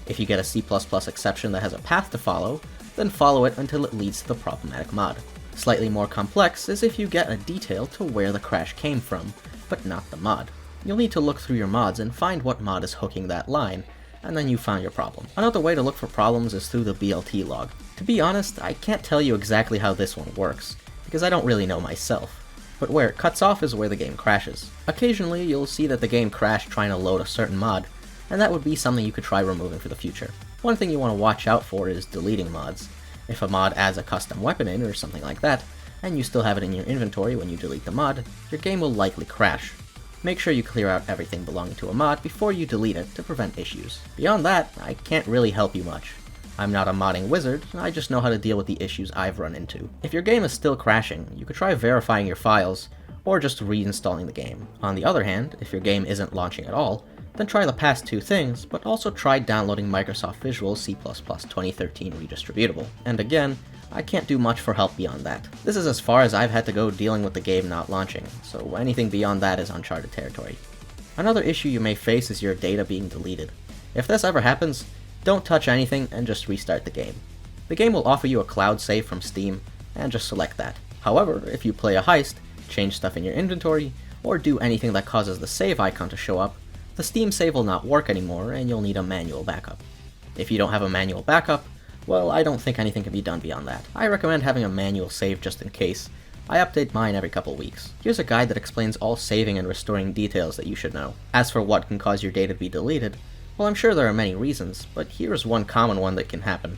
If you get a C++ exception that has a path to follow, then follow it until it leads to the problematic mod. Slightly more complex is if you get a detail to where the crash came from, but not the mod. You'll need to look through your mods and find what mod is hooking that line, and then you found your problem. Another way to look for problems is through the BLT log. To be honest, I can't tell you exactly how this one works, because I don't really know myself, but where it cuts off is where the game crashes. Occasionally, you'll see that the game crashed trying to load a certain mod, and that would be something you could try removing for the future. One thing you want to watch out for is deleting mods. If a mod adds a custom weapon in or something like that, and you still have it in your inventory when you delete the mod, your game will likely crash. Make sure you clear out everything belonging to a mod before you delete it to prevent issues. Beyond that, I can't really help you much. I'm not a modding wizard, I just know how to deal with the issues I've run into. If your game is still crashing, you could try verifying your files, or just reinstalling the game. On the other hand, if your game isn't launching at all, then try the past two things, but also try downloading Microsoft Visual C++ 2013 redistributable. And again, I can't do much for help beyond that. This is as far as I've had to go dealing with the game not launching, so anything beyond that is uncharted territory. Another issue you may face is your data being deleted. If this ever happens, don't touch anything and just restart the game. The game will offer you a cloud save from Steam, and just select that. However, if you play a heist, change stuff in your inventory, or do anything that causes the save icon to show up, the Steam save will not work anymore and you'll need a manual backup. If you don't have a manual backup, well, I don't think anything can be done beyond that. I recommend having a manual save just in case. I update mine every couple weeks. Here's a guide that explains all saving and restoring details that you should know. As for what can cause your data to be deleted, well, I'm sure there are many reasons, but here's one common one that can happen.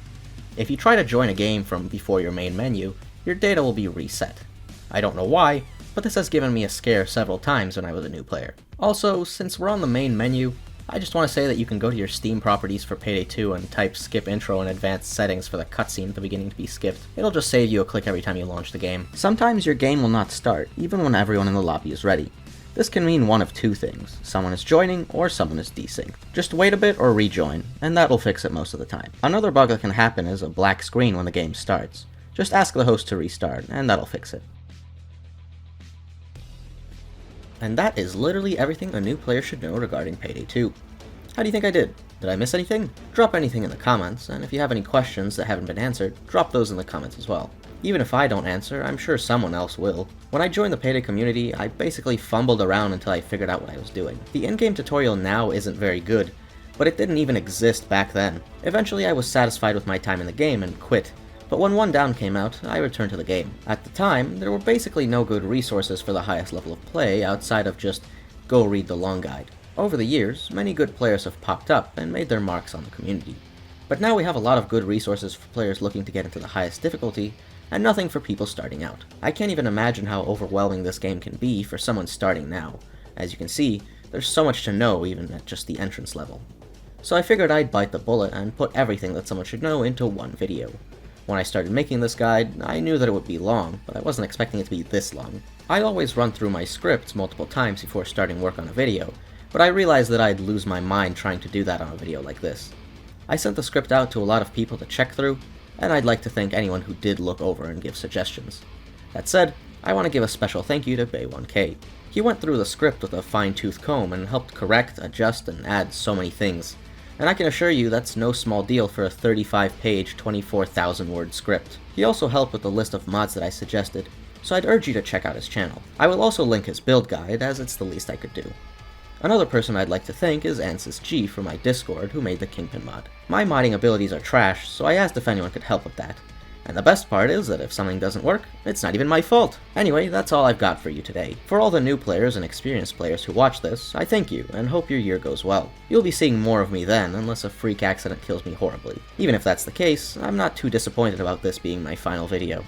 If you try to join a game from before your main menu, your data will be reset. I don't know why, but this has given me a scare several times when I was a new player. Also, since we're on the main menu, I just want to say that you can go to your Steam properties for Payday 2 and type skip intro in advanced settings for the cutscene at the beginning to be skipped. It'll just save you a click every time you launch the game. Sometimes your game will not start, even when everyone in the lobby is ready. This can mean one of two things: someone is joining or someone is desynced. Just wait a bit or rejoin, and that'll fix it most of the time. Another bug that can happen is a black screen when the game starts. Just ask the host to restart, and that'll fix it. And that is literally everything a new player should know regarding Payday 2. How do you think I did? Did I miss anything? Drop anything in the comments, and if you have any questions that haven't been answered, drop those in the comments as well. Even if I don't answer, I'm sure someone else will. When I joined the Payday community, I basically fumbled around until I figured out what I was doing. The in-game tutorial now isn't very good, but it didn't even exist back then. Eventually I was satisfied with my time in the game and quit, but when One Down came out, I returned to the game. At the time, there were basically no good resources for the highest level of play outside of just go read the long guide. Over the years, many good players have popped up and made their marks on the community. But now we have a lot of good resources for players looking to get into the highest difficulty, and nothing for people starting out. I can't even imagine how overwhelming this game can be for someone starting now. As you can see, there's so much to know even at just the entrance level. So I figured I'd bite the bullet and put everything that someone should know into one video. When I started making this guide, I knew that it would be long, but I wasn't expecting it to be this long. I always run through my scripts multiple times before starting work on a video, but I realized that I'd lose my mind trying to do that on a video like this. I sent the script out to a lot of people to check through, and I'd like to thank anyone who did look over and give suggestions. That said, I want to give a special thank you to Bay1K. He went through the script with a fine-tooth comb and helped correct, adjust, and add so many things. And I can assure you that's no small deal for a 35-page, 24,000-word script. He also helped with the list of mods that I suggested, so I'd urge you to check out his channel. I will also link his build guide, as it's the least I could do. Another person I'd like to thank is AnsysG from my Discord, who made the Kingpin mod. My modding abilities are trash, so I asked if anyone could help with that. And the best part is that if something doesn't work, it's not even my fault. Anyway, that's all I've got for you today. For all the new players and experienced players who watch this, I thank you, and hope your year goes well. You'll be seeing more of me then, unless a freak accident kills me horribly. Even if that's the case, I'm not too disappointed about this being my final video.